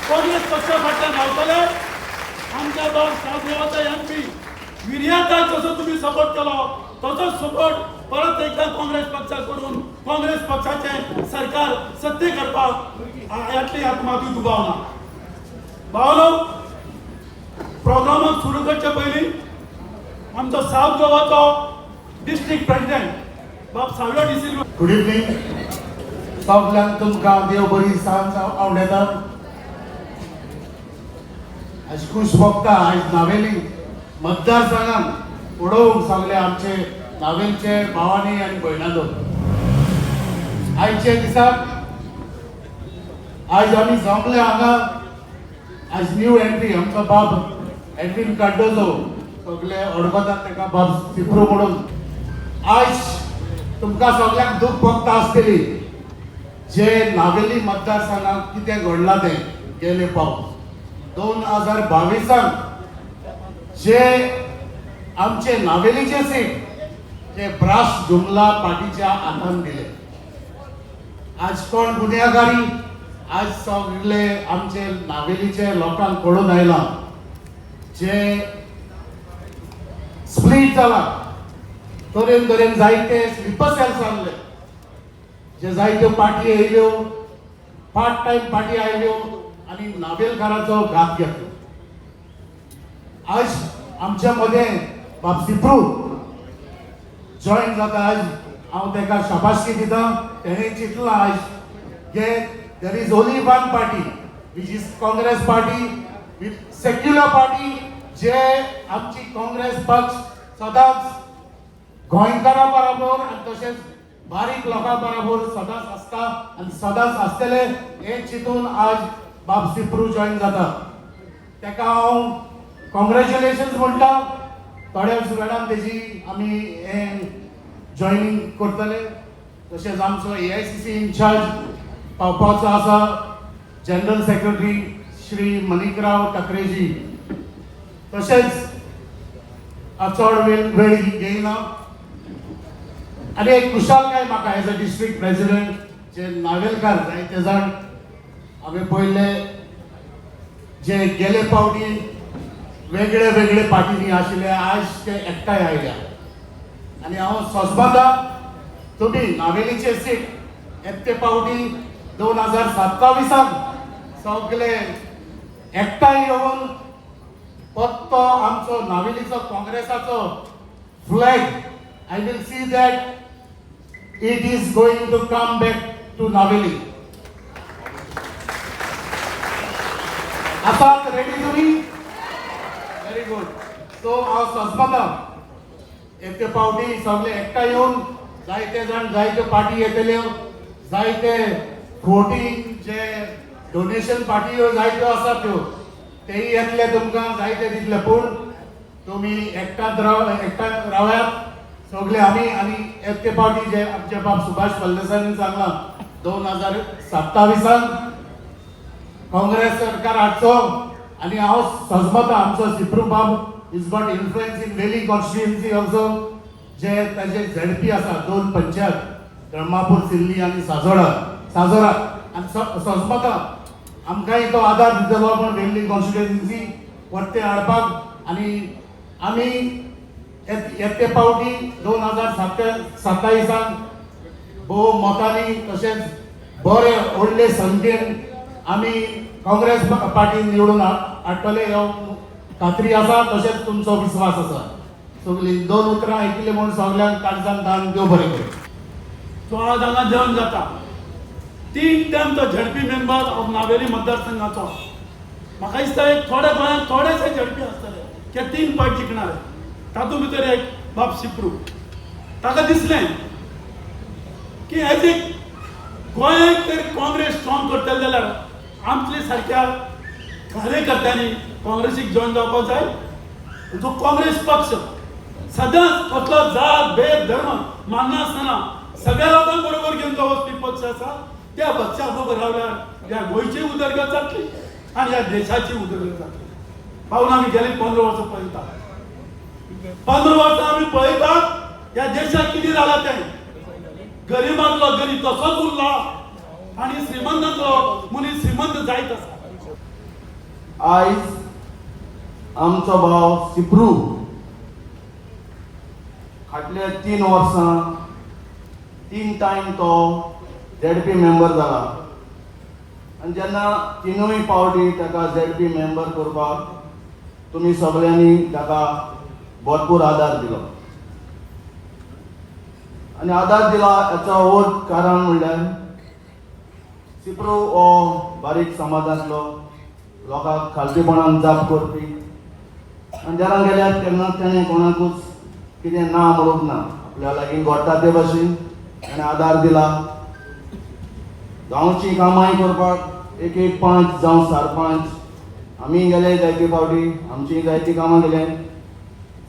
काँग्रेस पक्षा फाटल्यान रावतले आमच्या दोन सासगांवचा एमपी विर्याताक जसो तुम्ही सपोर्ट केलो तसोच सपोर्ट परत एकदा काँग्रेस पक्षाकडून काँग्रेस पक्षाचे सरकार सत्ते करपाक यातली आत्माकी दुबावना भावनो प्रोग्रामाक सुरू करचे पयलीं आमचो साउथ गोवाचो डिस्ट्रिक्ट प्रेसिडेंट बाब सावळो डिसिल्वा गुड इवनिंग सगळ्यांक तुमकां देव बरी सांज आवडेता आज खुश भोगता आज नावेली मतदारसंघात उडोवंक सगळे आमचे नावेलचे भावानी आनी भयणांदो आयचे दिसाक आज आमी जमले हांगा आज न्यू एंट्री आमचो बाब एडविन कार्डोजो सगळे अडकतात ताका बाब सिप्रू म्हणून आज तुमकां सगळ्यांक दूख भोगता आसतली जे नावेली मतदारसंघात कितें घडलां तें गेले पावस 2022 जे आमचे नावेलीचे सीट जे ब्रास जुमला पार्टीच्या हातान दिले आज कोण गुन्हेगारी आज सगळे आमचे नावेलीचे लोकांक कळून आयला जे स्प्लीट जाला तरेन तरेन जायते स्लिपर सेल्स आसले जे जायत्यो पार्टी येयल्यो पार्ट टाइम पार्टी आयल्यो आनी नावेलकाराचो घात घेतलो आज आमच्या मध्ये बाब सिप्रू जॉईन जाता आज हांव ताका शाबासकी दिता तेणें चिंतलां आज की there is only one party which is Congress party with secular party जे आमची काँग्रेस पक्ष सदांच गोंयकारां बरोबर आनी तशेंच बारीक लोकां बरोबर सदांच आसता आनी सदांच आसतले हें चिंतून आज बाब सिप्रू जॉईन जाता ताका हांव कॉंग्रॅच्युलेशन्स म्हणटा थोड्याच वेळान तेजी आमी हें जॉयनींग करतले तशेंच आमचो AICC इन्चार्ज पावपाचो आसा जनरल सेक्रेटरी श्री मणिकराव टकरेजी तशेंच चड वेळ घेयना आनी एक खुशालकाय म्हाका एज अ डिस्ट्रिक्ट प्रेसिडेंट जे नावेलकार जायते जाण हांवें पयले जे गेले फावटी वेगळे वेगळे पार्टीनी आशिल्ले आज ते एकठांय आयल्या आनी हांव सोजबाता तुमी नावेलीचे सीट एकटे फावटी 2027 सगळे एकठांय येवन फक्त आमचो नावेलीचो काँग्रेसाचो flag I will see that it is going to come back to Navelim आसात रेडी तुमी वेरी गुड सो हांव सोजपाता एकटे फावटी सगळे एकठांय येवन जायते जाण जायत्यो पार्टी येतल्यो जायते वोटींग जे डोनेशन पार्टी जायत्यो आसात त्यो तेय येतले तुमकां जायते दितले पूण तुमी एकठांय रावात सगळे आमी आनी एकटे फावटी जे आमचे बाब सुभाष फळदेसायान सांगलां 2027 काँग्रेस सरकार हाडचो आनी हांव सोजमता आमचो सिप्रू बाब is got influence in Velim constituency also जे ताजे झेडपी आसा 2 पंचायत ब्रह्मापूर सिल्ली आनी साजोरा आनी सोजमता आमकांय तो आदार दितलो पण वेल्ली कॉन्स्टिट्युएन्सी परते हाडपाक आनी आमी येते फावटी 2027 भोव मतांनी तशेंच बरे व्हडले संख्येन आमी काँग्रेस पार्टी निवडून हाडटले ह्यो खात्री आसा तशेंच तुमचो विश्वास आसा सगळीं 2 उतरां आयकले म्हूण सगळ्यांक काळजान दान देव बरें करूं तो आज हांगा जेवण जाता 3 टायम तो झडपी मेंबर ऑफ नावेली मतदारसंघाचो म्हाका दिसता एक थोड्या गोंयांत थोडेशे झडपी आसतले ते 3 फावट जिखणारे तातूंत भितर एक बाब सिप्रू ताका दिसलें की एज एक गोंयांत तर काँग्रेस स्ट्रॉंग करतले जाल्यार आमच्या सारक्या कार्यकर्त्यांनी काँग्रेसीक जॉईन जावपाक जाय जो काँग्रेस पक्ष सदांच कसलो जात भेद धर्म माननासतना सगळ्या लोकांक बरोबर घेवन जो वचपी पक्ष आसा त्या पक्षा बरोबर रावल्यार ह्या गोंयची उदरगत जातली आनी ह्या देशाची उदरगत जातली पावून आमी गेली 15 वर्सां पळयता 15 वर्सां आमी पळयतात ह्या देशाक कितें जालां तें गरिबांतलो गरीब तसोच उरला आनी श्रीमंतांतलो मनीस श्रीमंत जायत आसा आयज आमचो भाव सिप्रू फाटले 3 वर्सां 3 टायम तो ZP मेंबर जाला आनी जेन्ना तिनूय पावटी ताका ZP मेंबर करपाक तुमी सगळ्यांनी ताका भरपूर आदार दिलो आनी आदार दिला हाचो व्हड कारण म्हणल्यार सिप्रू हो बारीक समाजांतलो लोकांक खालपीपणान जाप करपी आनी जेन्ना गेल्यार तेन्ना ताणें कोणाकूच कितें ना म्हणूंक ना आपल्या लागीं घडटा ते भाशेन ताणें आदार दिला गांवची कामांय करपाक एक 5 जावं सरपंच आमी गेले जायते फावटी आमची जायती कामां केले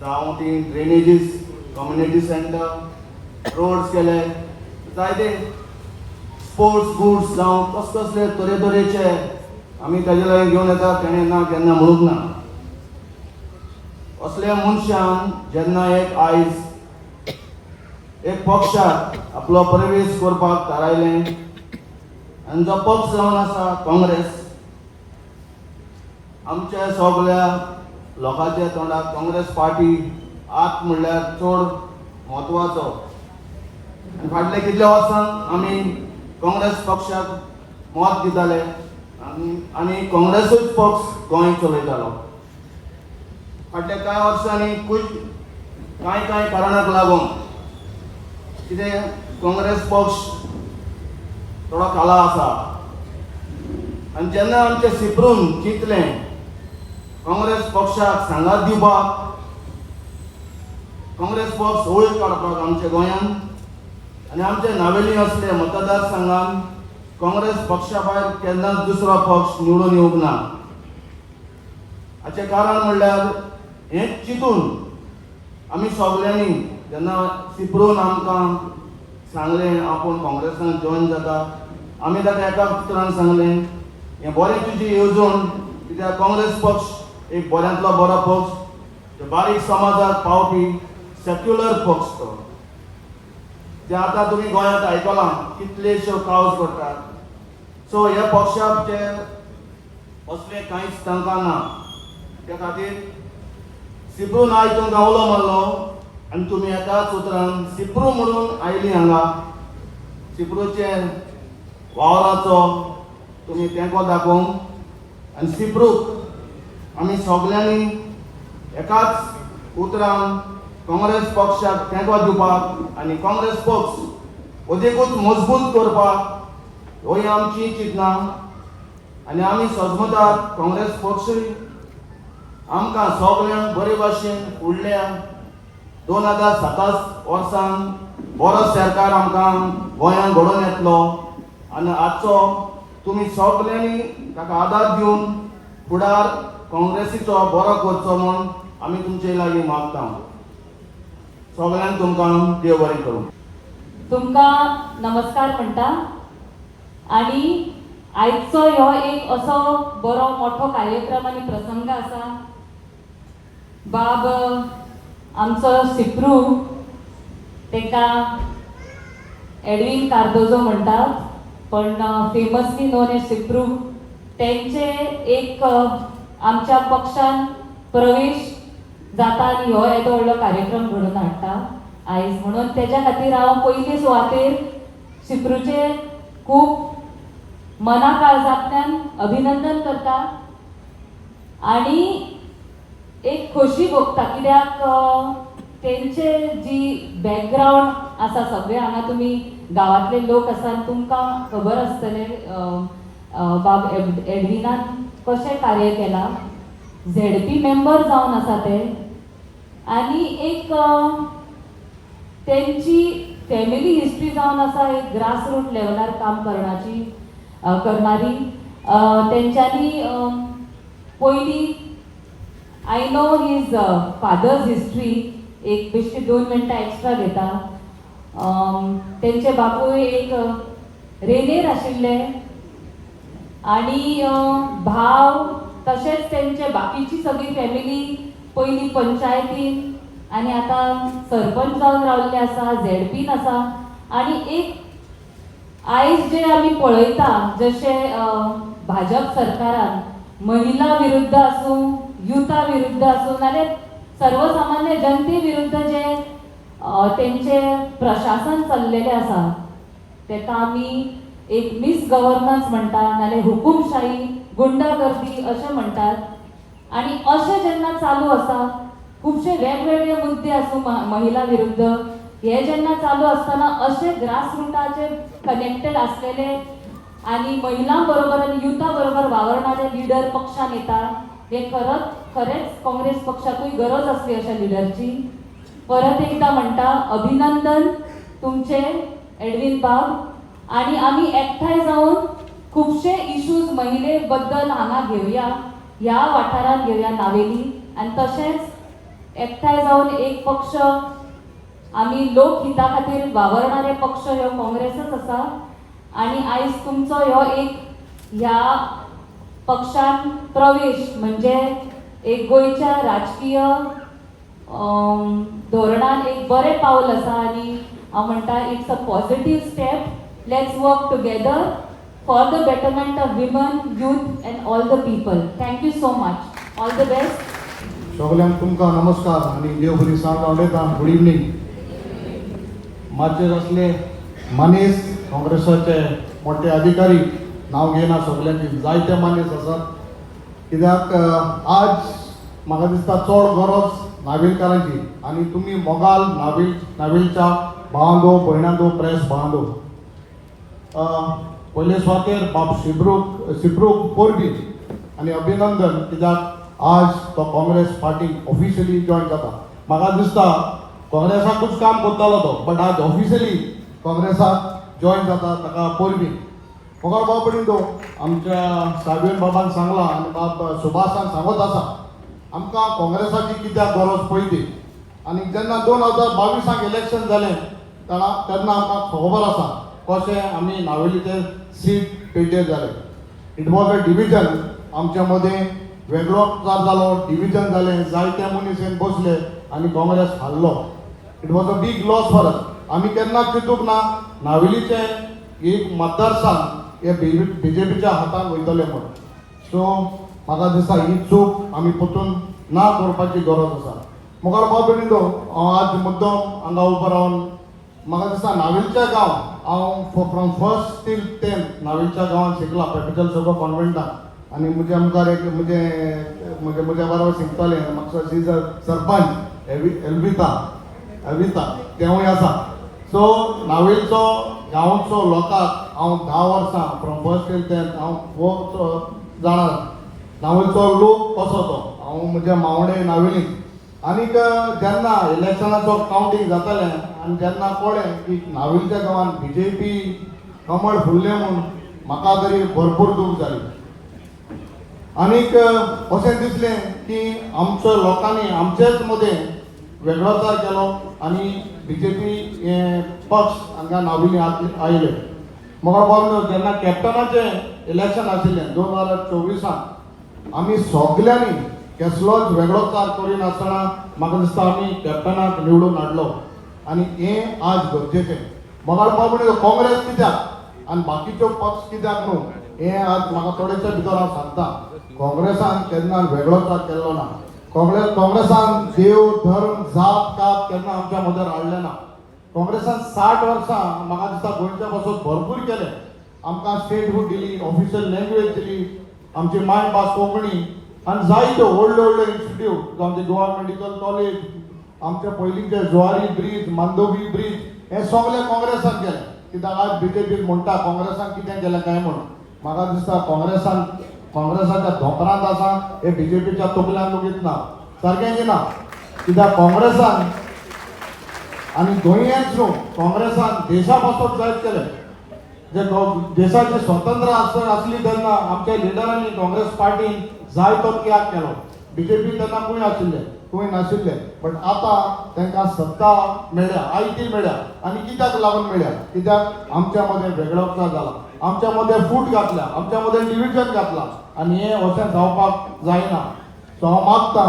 जावं ती ड्रेनेजीस कम्युनिटी सेंटर रोड्स केले जायते स्पोर्ट्स गुड्स जावं कसले तरेतरेचे आमी ताजे लागीं घेवन येता तेणें ना केन्ना म्हणूंक ना असल्या मनशान जेन्ना एक आयज एक पक्षाक आपलो प्रवेश करपाक थारायलें आनी जो पक्ष जावन आसा काँग्रेस आमच्या सगळ्या लोकांच्या तोंडाक काँग्रेस पार्टी आत म्हणल्यार चड म्हत्वाचो आनी फाटले कितल्या वर्सांक आमी काँग्रेस पक्षाक मत दिताले आनी काँग्रेसूच पक्ष गोंय चलयतालो फाटल्या कांय वर्सांनी कांय कारणाक लागून कितें काँग्रेस पक्ष थोडो खाला आसा आनी जेन्ना आमचे सिप्रून चिंतलें काँग्रेस पक्षाक सांगात दिवपाक काँग्रेस पक्ष वयर काडपाक आमच्या गोंयांत आनी आमचे नावेली असले मतदारसंघान काँग्रेस पक्षा भायर केन्नाच दुसरो पक्ष निवडून येवंक ना हाचें कारण म्हणल्यार हें चिंतून आमी सगळ्यांनी जेन्ना सिप्रून आमकां सांगलें आपूण काँग्रेसान जॉयन जाता आमी ताका एका उतरान सांगलें हें बरें तुजें येवजण कित्याक काँग्रेस पक्ष एक बऱ्यांतलो बरो पक्ष बारीक समाजाक पावपी सेक्युलर पक्ष तो जे आतां तुमी गोंयांत आयकलां कितलेश्यो कावज करतात सो ह्या पक्षाचे असलें कांयच तांकां ना त्या खातीर सिप्रून आयज तुमकां उलो मारलो आनी तुमी एकाच उतरान सिप्रू म्हणून आयलीं हांगा सिप्रूचे वावराचो तुमी तेंको दाखोवंक आनी सिप्रूक आमी सगळ्यांनी एकाच उतरान काँग्रेस पक्षाक तेंको दिवपाक आनी काँग्रेस पक्ष अदेकूच मजबूत करपाक ह्योय आमची चिंतना आनी आमी सजमतात काँग्रेस पक्षूय आमकां सगळ्यांक बरे भाशेन फुडल्या 2027 वर्सान बरो सरकार आमकां गोंयांत घडोवन येतलो आनी हाचो तुमी सगळ्यांनी ताका आदार दिवन फुडार काँग्रेसीचो बरो करचो म्हूण आमी तुमचे लागीं मागता सगळ्यांक तुमकां देव बरें करूं तुमकां नमस्कार म्हणटा आनी आयचो ह्यो एक असो बरो मोठो कार्यक्रम आनी प्रसंग आसा बाब आमचो सिप्रू तेका एडविन कार्दोजो म्हणटात पण फेमसली नोन एज सिप्रू तेंचे एक आमच्या पक्षान प्रवेश जाता आनी हो येदो व्हडलो कार्यक्रम घडोवन हाडटा आयज म्हणून तेज्या खातीर हांव पयली सुवातेर सिप्रूचे खूब मना काळजांतल्यान अभिनंदन करता आनी एक खोशी भोगता कित्याक तेंचे जी बॅकग्रावंड आसा सगळे हांगा तुमी गांवांतले लोक आसा तुमकां खबर आसतलें बाब एडविनान कशें कार्य केलां ZP मेंबर जावन आसा ते आनी एक तेंची फॅमिली हिस्ट्री जावन आसा एक ग्रास रूट लेवलार काम करणारी तेंच्यांनी पयली I know his father's history एक बेश्टी 2 मिनटां एक्स्ट्रा घेता तेंचे बापूय एक रेनेर आशिल्ले आनी भाव तशेंच तेंचे बाकीची सगळी फॅमिली पयली पंचायतीन आनी आतां सरपंच जावन रावल्ले आसा ZPन आसा आनी एक आयज जे आमी पळयता जशें भाजप सरकारान महिला विरुद्ध आसूं युथा विरुद्ध आसूं नाल्यार सर्वसामान्य जनते विरुद्ध जे तेंचे प्रशासन चल्लेले आसा तेका आमी एक मिस गव्हर्नन्स म्हणटात नाल्यार हुकुमशाही गुंडागर्दी अशें म्हणटात. आणि अशें जेन्ना चालू आसा खुबशे वेगवेगळे मुद्दे आसूं महिला विरुद्ध हे जेन्ना चालू आसतना अशे ग्रासरूटाचे कनेक्टेड असलेले आणि महिलां बरोबर आणि युथा बरोबर वावरणारे लिडर पक्षान येता हे खरेंच काँग्रेस पक्षाकूय गरज असली अशा लिडरची. परत एकदा म्हणटा अभिनंदन तुमचे एडवीन बाब. आणि आम्ही एकठांय जाऊन खुबशे इश्यूज महिले बद्दल हांगा घेवया ह्या वाठारात घेवया नावेली. आणि तशेंच एकठांय जाऊन एक पक्ष आम्ही लोकहिता खातीर वावरणारे पक्ष ह्यो काँग्रेसच आसा. आणि आयज तुमचो ह्यो एक ह्या पक्षान प्रवेश म्हणजे एक गोंयच्या राजकीय धोरणान एक बरें पावल आसा. आणि हांव म्हणटा it's a positive step. Let's work together for the betterment of women youth and all the people. Thank you so much. All the best. सगळ्यांक तुमकां नमस्कार आणि देव बरी सांग उलयता. Good evening. माचेर असले मनीस काँग्रेसाचे मोठे अधिकारी नांव घेयना सगळ्यांची जायते मनीस आसात. कित्याक आज म्हाका दिसता चड गरज नावेलकारांची. आणि तुमी मोगाल नावेलच्या भावांदो भयणांदो प्रेस भावांदो पयले सुवातेर बाब सिब्रूक पोरबी आणि अभिनंदन कित्याक आज तो काँग्रेस पार्टीक ऑफिशियली जॉयन जाता. म्हाका दिसता काँग्रेसाकूच काम करतालो तो बट आज ऑफिशियली काँग्रेसाक जॉयन जाता ताका पोरबी. मोगाळ बाबडीन तो आमच्या साबीन बाबान सांगला आनी बाब सुभाषान सांगत आसा आमकां काँग्रेसाची कित्याक गरज पयली. आनी जेन्ना 2022 इलेक्शन जालें तेन्ना आमकां खबर आसा कशें आमी नावेलीचे सीट पेटेर जाले. It was a division. आमच्या मदें वेगळो प्रचार जालो डिविजन जालें जायते मनीस येवन बसले आनी काँग्रेस हारलो. It was a big loss for us. आमी केन्नाच चिंतूंक ना नावेलीचे एक मतदारसंघ हे BJPच्या हातान वयतले म्हण. सो म्हाका दिसता ही चूक आमी परतून ना करपाची गरज आसा. मुखार बाबडीन हांव आज मुद्दम हांगा उबो रावन म्हाका दिसता नावेलच्या गांव हांव फ्रॉम 1st till 10th नावेलच्या गांवांत शिकला कॅपिटल सबा कॉन्व्हेंटान. आनी म्हज्या मुखार एक म्हज्या बरोबर शिकताले म्हाका सरपंच एविता तेवूय आसा. सो नावेलचो गांवचो लोकांक हांव 10 वर्सां फ्रॉम 1st till 10th हांव खूब जाणा नावेलचो लोक कसो तो. हांव म्हजे मावडे नावेलीन. आनीक जेन्ना इलेक्शनाचो कावंटींग जातालें आनी जेन्ना कळ्ळें की नावेलच्या गांवांत BJP कमळ फुल्लें म्हूण म्हाका तरी भरपूर दूख जाली. आनीक अशें दिसलें की आमच्या लोकांनी आमचेच मदें वेगळोचार केलो आनी BJP हे पक्ष हांगा नावेली आयले. म्हाका बाबा जेन्ना कॅप्टनाचें इलेक्शन आशिल्लें 2024 आमी सगल्यांनी कसलोच वेगळोचार करिनासतना म्हाका दिसता आमी कॅप्टनाक निवडून हाडलो. आनी हें आज गरजेचें. म्हाका बाबा काँग्रेस कित्याक आनी बाकीच्यो पक्ष कित्याक न्हू हें आज म्हाका थोडेच्या भितर हांव सांगता. काँग्रेसान केन्ना वेगळोचार केल्लो ना. काँग्रेसान देव धर्म जात कात केन्ना आमच्या मदीं हाडलें ना. काँग्रेसान 60 वर्सां म्हाका दिसता गोंयच्या पासून भरपूर केलें. आमकां स्टेटहूड दिली ऑफिशियल लँग्वेज दिली आमची मायभास कोंकणी आनी जायत्यो व्हडल्यो इन्स्टिट्यूट जावं ते गोवा मेडिकल कॉलेज आमचे पयलींचे जुवारी ब्रीज मांदोवी ब्रीज हे सगळे काँग्रेसान केले. कित्याक आज BJP म्हणटा काँग्रेसान कितें केलें काय म्हूण. म्हाका दिसता काँग्रेसाच्या धोंपरांत आसा हे BJPच्या तकल्यान लेगीत ना. सारकें की ना. कित्याक काँग्रेसान आनी गोंयांत न्हू काँग्रेसान देशा पासून जायत केलें. जे देशाची स्वतंत्र आसली तेन्ना आमच्या लिडरांनी काँग्रेस पार्टीन जायतो त्याग केलो. BJP तेन्ना खंय नाशिल्ले बट आतां तांकां सत्ता मेळ्ळ्या आयती मेळ्ळ्या. आनी कित्याक लागून मेळ्ळ्या कित्याक आमच्या मदें वेगळोचार जाला आमच्या मदें फूट घातल्या आमच्या मदें डिविजन घातला आनी हें अशें जावपाक जायना. सो हांव मागतां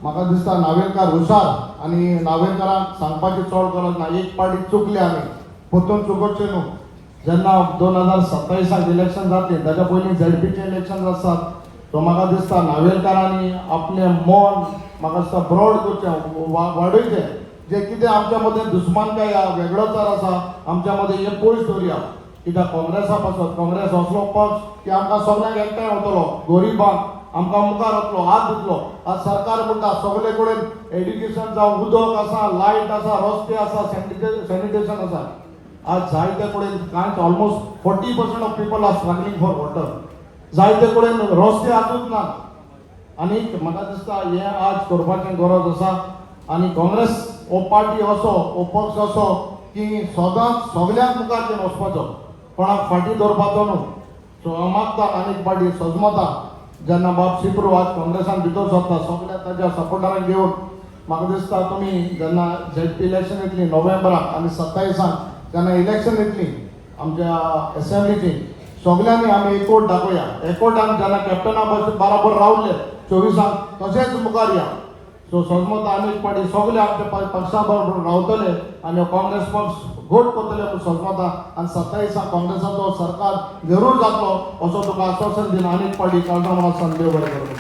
म्हाका दिसता नावेलकार हुशार आनी नावेलकारांक सांगपाची चड गरज ना. एक पार्टी चुकले आमी परतून चुकोवचें न्हू. जेन्ना 2027 इलेक्शन जातलें ताच्या पयलीं ZPचे इलेक्शन आसात सो म्हाका दिसता नावेलकारांनी आपलें मन म्हाका दिसता ब्रॉड करचें वाडयचें. जे कितें आमच्या मदें दुस्मानकाय हा वेगळोचार आसा आमच्या मदें हें पयस दवरया. कित्याक काँग्रेसा पासत काँग्रेस असलो पक्ष की आमकां सगळ्यांक एकठांय वतलो, गरिबांक आमकां मुखार वतलो, हात दितलो. आज सरकार म्हणटा सगळे कडेन एड्युकेशन जावं, उदक आसा, लायट आसा, रस्ते आसा, सॅनिटेशन आसा. आज जायते कडेन कांयच almost 40% of people are struggling for water. जायते कडेन रस्ते आसूच ना. आनी म्हाका दिसता हें आज करपाचें गरज आसा. आनी काँग्रेस हो पार्टी असो हो पक्ष असो की सदांच सगळ्यांक मुखार घेवन वचपाचो, कोणाक फाटीं दवरपाचो न्हू. सो हांव मागता आनीक पार्टी सजमता जेन्ना बाब सिप्रू आज काँग्रेसान भितर सरता सगळ्या ताज्या सपोर्टरांक घेवन म्हाका दिसता तुमी जेन्ना ZP इलेक्शन येतली नोव्हेंबराक आनी 27 जेन्ना इलेक्शन येतली आमच्या असेंब्लीची, सगळ्यांनी आमी एकवट दाखोवया. एकवटान जेन्ना कॅप्टना बराबर रावले 24 तशेंच मुखार या. सो सजमत आनीक पार्टी सगळे आमच्या पक्षा बरोबर रावतले आनी हो काँग्रेस पक्ष घोट करतले म्हणून सजमता. आनी 27 काँग्रेसाचो सरकार जरूर जातलो असो तुका आश्वासन दिन आनीक पार्टी काळजा म्हणून संदेव बरें करता.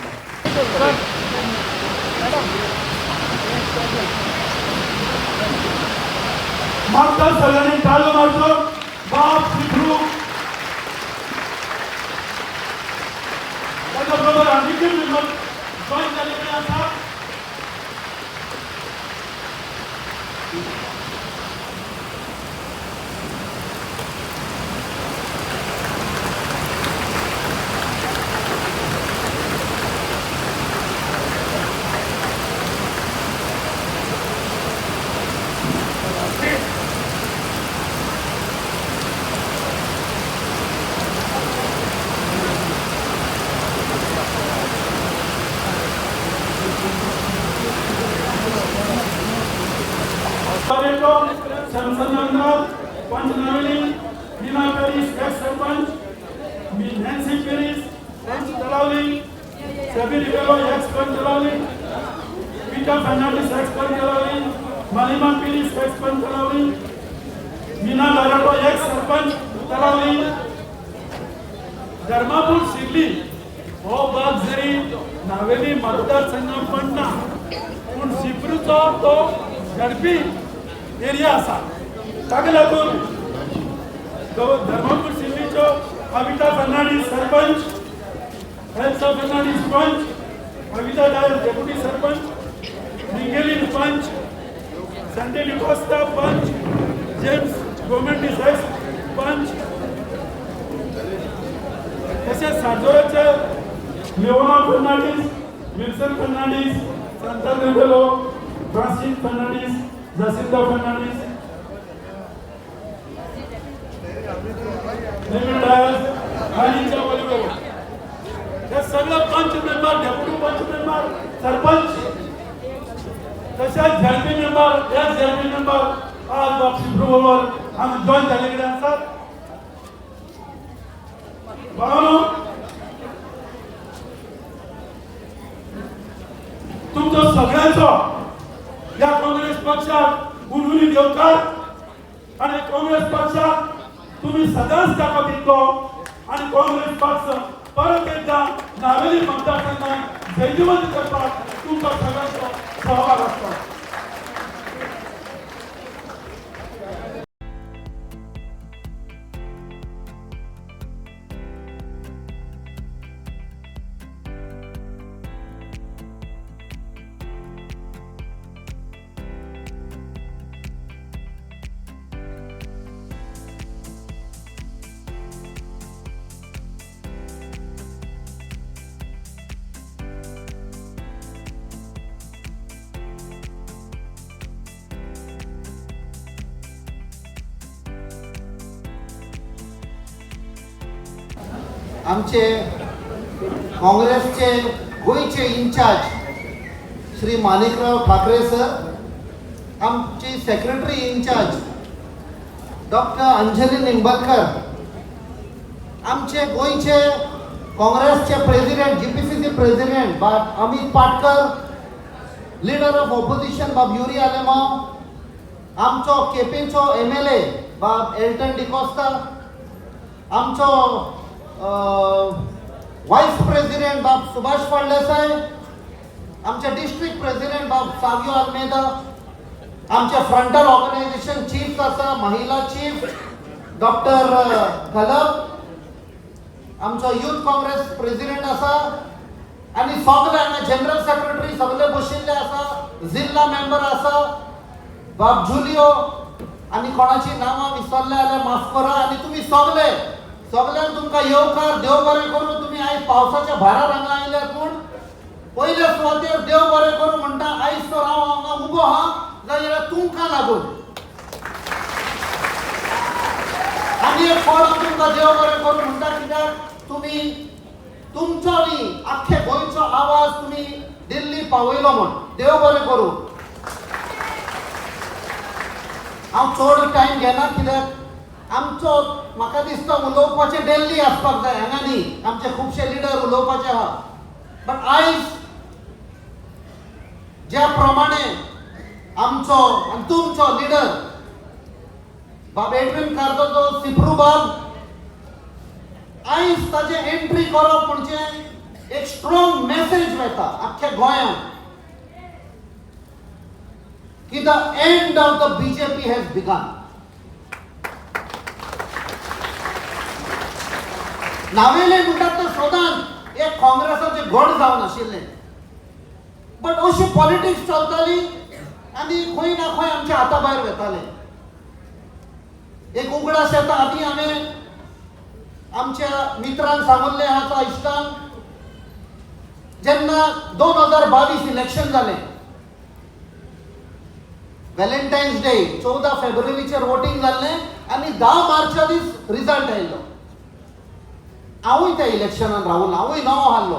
मागता सगळ्यांनी टाळयो मारचो. बाब सिप्रू त्याच्या बरोबर आणखी मेंबर जॉईन झालेले आसा. Samsananda, Panchnavelli, Nina Paris, ex-Sarpanch, Nancy Paris, ex-Talauli, Sabir Ibelo, ex-Talauli, Peter Fernandez, ex-Talauli, Maliman Paris, ex-Talauli, Mina Larato, ex-Sarpanch, Talauli, Dharmapur Sigli, हो भाग जरी नावेली मतदारसंघात पडना पूण सिप्रूचो तो झडपी एरिया आसा. ताका लागून धर्मपूर सिल्लीचो कविता फर्नांडीस सरपंच, एल्सा फर्नांडीस पंच, कविता डायर डेप्युटी सरपंच, मिंगेलिन पंच, संडे डिकोस्टा पंच, जेम्स गोमेंडिस पंच, तसेच साजोराचे Leona Fernandes, Wilson Fernandes, Santa Rebelo, Francis Fernandes, Jacinta Fernandez, David Dias, Halincha Bolivero. हे सगळे panch member, deputy panch member, sarpanch, तसेच झडपी मेंबर, झडपी मेंबर आज बाब सिप्रू बरोबर आम्ही जॉईन झालेले असतात. भावांनो, तुमचो सगळ्यांचो या काँग्रेस पक्षात उर्वरित देवकार आणि काँग्रेस पक्षात तुम्ही सदांच ताकद दितलो आणि काँग्रेस पक्ष परत एकदा नावेली मतदारसंघात जैजवंत करपाक तुमचा सगळ्यांचो सहभाग असतो. आमचे काँग्रेसचे गोयचे इन्चार्ज श्री माणिकराव ठाकरे सर, आमची secretary in charge doctor Anjali Nimbalkar, आमचे गोयचे काँग्रेसचे प्रेसिडेंट GPCC प्रेसिडेंट बाब Amit Patkar, leader of opposition बाब युरी आलेमाव, आमचो केपेंचो MLA बाब एल्टन डिकोस्टा, आमचो व्हाईस प्रेसिडेंट बाब सुभाष फळदेसाय, आमचे डिस्ट्रिक्ट प्रेसिडेंट बाब सावियो अल्मेदा, आमचे फ्रंटल ऑर्गनायझेशन चीफ आसा महिला चीफ डॉक्टर कलब, आमचो युथ काँग्रेस प्रेसिडेंट आसा आणि सगळे हांगा जनरल सेक्रेटरी सगळे बशिल्ले आसा, जिल्हा मेंबर आसा बाब जुलियो, आणि कोणाची नावां विसरले जाल्यार माफ करा. आणि तुम्ही सगळ्यांक तुमकां येवकार, देव बरें करूं. तुम्ही आयज पावसाच्या भारार हांगा आयल्यात पूण पयल्या सुवातेर देव बरें करूं म्हणटा. आयज तर हांव हांगा उबो आहा जाल्यार तुमकां लागून. आनी एक फावट हांव तुमकां देव बरें करूं म्हणटा, कित्याक तुम्ही तुमचो न्ही आख्खे गोंयचो आवाज तुम्ही दिल्ली पावयलो म्हण. देव बरें करूं. हांव चड टायम घेना, कित्याक आमचो म्हाका दिसता उलोवपाचे दिल्ली आसपाक जाय, हांगा न्ही. आमचे खुबशे लिडर उलोवपाचे आहा. बट आयज ज्या प्रमाणे आमचो आनी तुमचो लिडर बाब एडविन कार्दोजो सिप्रू बाब, आयज ताजे एंट्री करप म्हणजे एक स्ट्रॉंग मेसेज वता आख्ख्या गोंयांत की the end of the BJP has began. नावेले म्हणटात ते सदांच एक काँग्रेसाचे गड जावन आशिल्ले, बट अशी पॉलिटिक्स चलताली आनी खंय ना खंय आमच्या हाता भायर वताले. एक उगडास येता. आदी हांवें आमच्या मित्रांक सांगल्लें आहा इश्टांक, जेन्ना 2022 इलेक्शन जालें, व्हॅलेंटायन्स डे 14 फेब्रुवारीचेर वोटिंग जाल्लें आनी 10 मार्चा दीस रिजल्ट आयलो. हांवूय त्या इलेक्शनान रावलो, हांवूय नवो आहलो.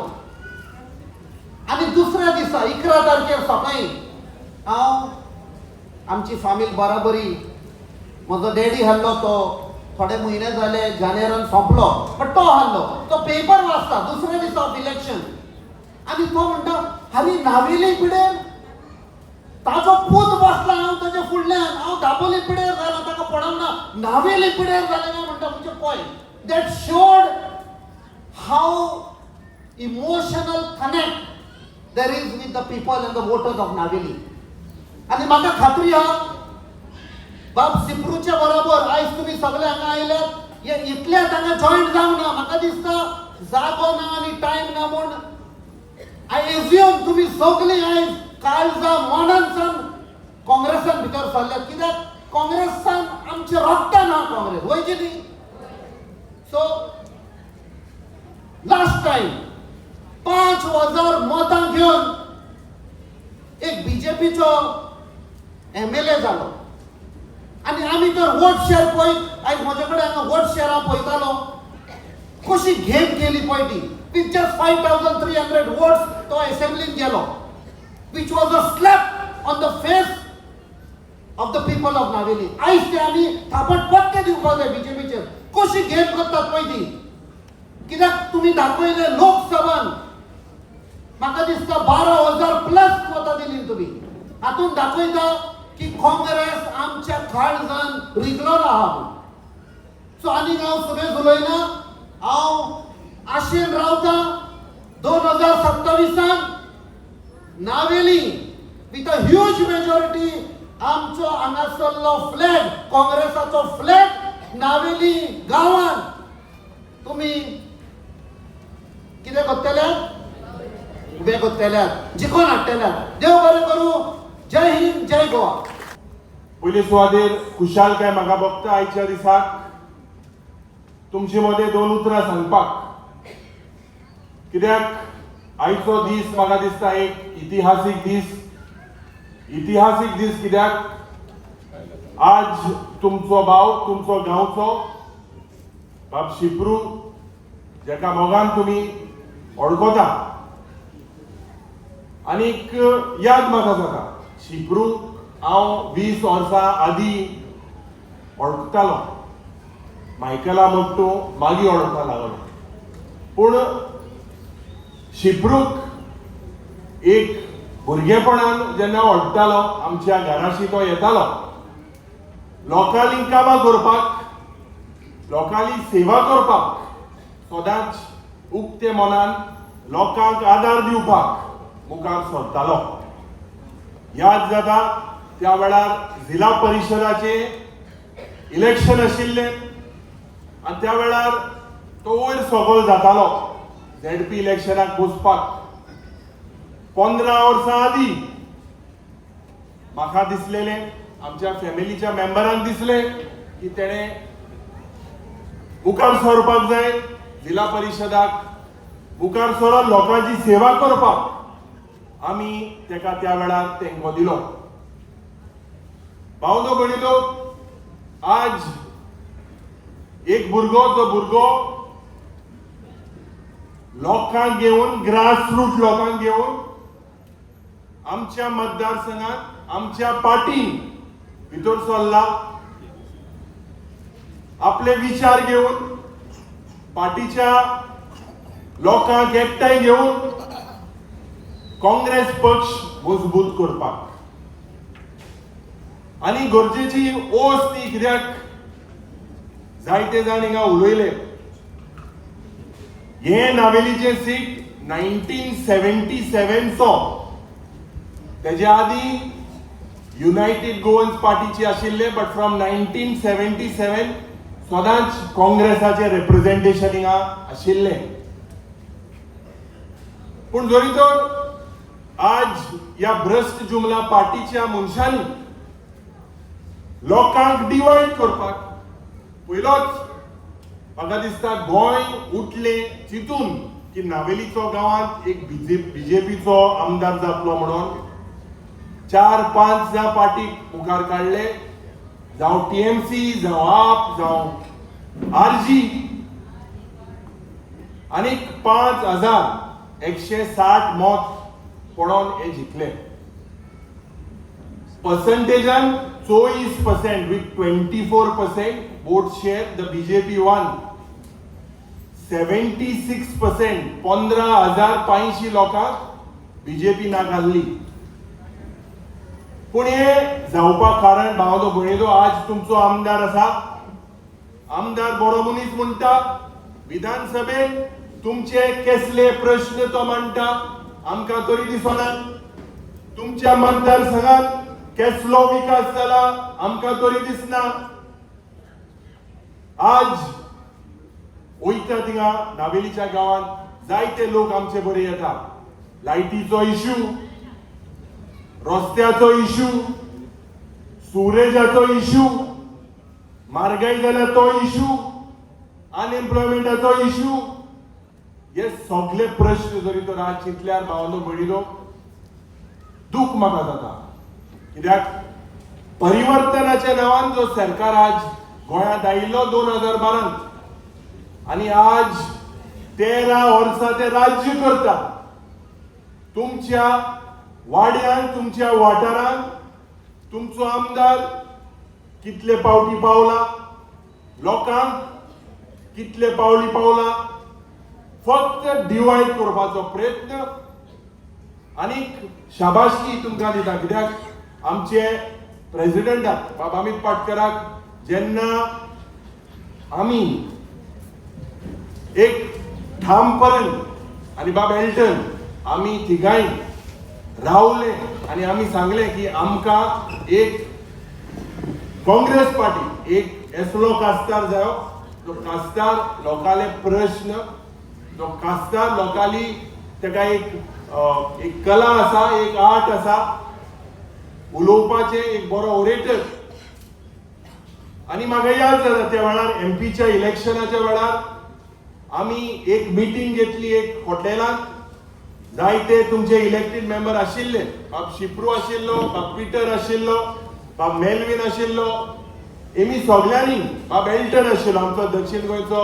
आनी दुसऱ्या दिसा 11 तारखेर सकाळीं हांव आमची फामील बराबरी, म्हजो डॅडी आहलो तो थोडे म्हयने जाले जानेरान सोंपलो, बट तो आहलो, तो पेपर वाचता दुसऱ्या दिसा ऑफ इलेक्शन. आनी तो म्हणटा, आनी नावेली पिडेर ताजो पूत बसला, हांव ताजे फुडल्यान, हांव दाबोली पिडेर जालो, ताका पडना, नावेली पिडेर जालें काय म्हणटा. म्हणजे point that showed how emotional connect there is with the people and the voters of Navelim. आणि म्हाका खात्री आहा बाब सिप्रूच्या बरोबर आयज तुम्ही सगळे हांगा आयल्यात, हे इतल्याच हांगा जॉईंट जावंक ना. म्हाका दिसता जागो ना आनी टायम ना म्हूण आय एज्युम तुम्ही सगळीं आयज काळजा मनांसान काँग्रेसान भितर सरल्यात, कित्याक काँग्रेसान आमचे रक्तान आहा काँग्रेस, वयची न्ही. सो लास्ट टाइम 5,000 मतां घेवन एक बीजेपीचो MLA जालो. आणि आम्ही तर वोट शेअर पळय, आयज म्हजे कडेन हांगा वोट शेअर हांव पळयतालो, कशी गेम केली पळय ती. विथ जस्ट 5,300 वोट्स तो असेंब्लीन गेलो, which was a slap on the face of the people of Navelim. आयज ते आमी थापटपट्टे दिवपाक जाय बीजेपीचेर. कशी गेम करतात पळय ती. कित्याक तुम्ही दाखयले लोकसभान म्हाका दिसता 12,000 प्लस मतां दिली तुम्ही. हातून दाखयता की काँग्रेस आमच्या काळजान रिगलोन आहा. सो आनी हांव सुबेज उलयना, हांव आशेन रावता 2027 Navelim with a huge majority आमचो हांगासरलो फ्लॅग, काँग्रेसाचो फ्लॅग नावेली गांवांत तुम्ही कितें करतल्यात, उबे करतल्यात, जिखोन हाडटल्यात. देव बरें करूं. जय हिंद, जय गोवा. पयले सुवातेर खुशालकाय म्हाका भक्त आयच्या दिसाक तुमचे मदें 2 उतरां सांगपाक, कित्याक आयचो दीस म्हाका दिसता एक इतिहासीक दीस. इतिहासीक दीस कित्याक आज तुमचो भाव, तुमचो गांवचो बाब शिप्रू, जेका मोगान तुमी वळखता, आनीक याद म्हाका जाता शिप्रू हांव 20 वर्सां आदीं वळखतालो. मायकला मोट्टू मागीर वळखपाक लागलो. पूण शिप्रूक एक भुरगेपणान जेन्ना वळखतालो, आमच्या घराशी तो येतालो लोकांनी कामां करपाक, लोकांनी सेवा करपाक सदांच उक्ते मनान लोकांक आदार दिवपाक मुखार सरतालो. याद जाता त्या वेळार जिल्हा परिशदाचे इलेक्शन आशिल्ले आनी त्या वेळार तो वयर सकयल जातालो ZP इलेक्शनाक बसपाक. 15 वर्सां आदीं म्हाका दिसलेलें, आमच्या फॅमिलीच्या मेंबरांक दिसलें की तेणें मुखार सरपाक जाय, जिल्हा परिशदाक मुखार सरून लोकांची सेवा करपाक आमी तेका त्या वेळार तेंको दिलो. भावनो भयणीनो, आज एक भुरगो जो भुरगो लोकांक घेवन, ग्रासरूट लोकांक घेवन आमच्या मतदारसंघात आमच्या पार्टीन भितर सरला, आपले विचार घेवन पार्टीच्या लोकांक एकठांय घेवन काँग्रेस पक्ष मजबूत करपाक. आनी गरजेची ओस ती कित्याक जायते जाण हिंगा उलयले. हे नावेलीचे सीट 1977 चो, तेजे आदी युनायटेड गोवन्स पार्टीची आशिल्ले, बट फ्रॉम 1977 सदांच काँग्रेसाचे रिप्रेझेंटेशन हिंगा आशिल्ले. पूण जरी तर आज या भ्रष्ट जुमला पार्टीच्या मनशांनी लोकांक डिवायड करपाक पयलोच म्हाका दिसता गोंय उठले चिंतून की नावेलीचो गांवांत एक बीजेपीचो आमदार जातलो म्हणून 4-5 ह्या पार्टीक मुखार काडले, जावं TMC, जावं आप, जावं RG, आनीक 5,160 मत पडोवन हे जिखले. पर्संटेजान 24% with 24% vote share, the BJP won. 76% 15,500 लोकांक BJP ना घाल्ली. पूण हे जावपाक कारण भावनो भयणीनो, आज तुमचो आमदार आसा, आमदार बरो मनीस म्हणटा, विधानसभेत तुमचे कसले प्रश्न तो मांडटा आमकां तरी दिसना. तुमच्या मतदारसंघात कसलो विकास जाला आमकां तरी दिसना. आज वयता थिंगा नावेलीच्या गांवांत जायते लोक आमचे बरे येता. लायटीचो इश्यू, रस्त्याचो इश्यू, सुरेजाचो इश्यू, म्हारगाय जाला तो इश्यू, अनएम्प्लॉयमेंटाचो इश्यू, हे सगळे प्रश्न जरी तर आज चिंतल्यार भावनो भयणीनो दूख म्हाका जाता. कित्याक परिवर्तनाच्या नांवान जो सरकार आज गोंयांत आयिल्लो 2012 आनी आज 13 वर्सां ते राज्य करता. तुमच्या वाड्यान, तुमच्या वाठारांत तुमचो आमदार कितले पावटी पावला, लोकांक कितले पावली पावला, फक्त डिवायड करपाचो प्रयत्न. आनीक शाबासकी तुमकां दिता, कित्याक आमचे प्रेसिडेंटाक बाब अमित पाटकराक जेन्ना आमी एक ठामपणान आनी बाब एल्टन आमी तिगाय रावले आनी आमी सांगले की आमकां एक काँग्रेस पार्टी एक असलो कास्तार जायो जो कास्तार लोकांले प्रश्न, जो कास्तार लोकांली तेका एक कला आसा, एक आर्ट आसा, उलोवपाचे एक बरो ओरेटर. आनी म्हाका याद जाता त्या वेळार MPच्या इलेक्शनाच्या वेळार आमी एक मिटींग घेतली एक हॉटेलांत. जायते तुमचे इलेक्टेड मेंबर आशिल्ले, बाब शिप्रू आशिल्लो, बाब पिटर आशिल्लो, बाब मेलविन आशिल्लो, एमी सगळ्यांनी, बाब एल्टन आशिल्लो आमचो दक्षिण गोंयचो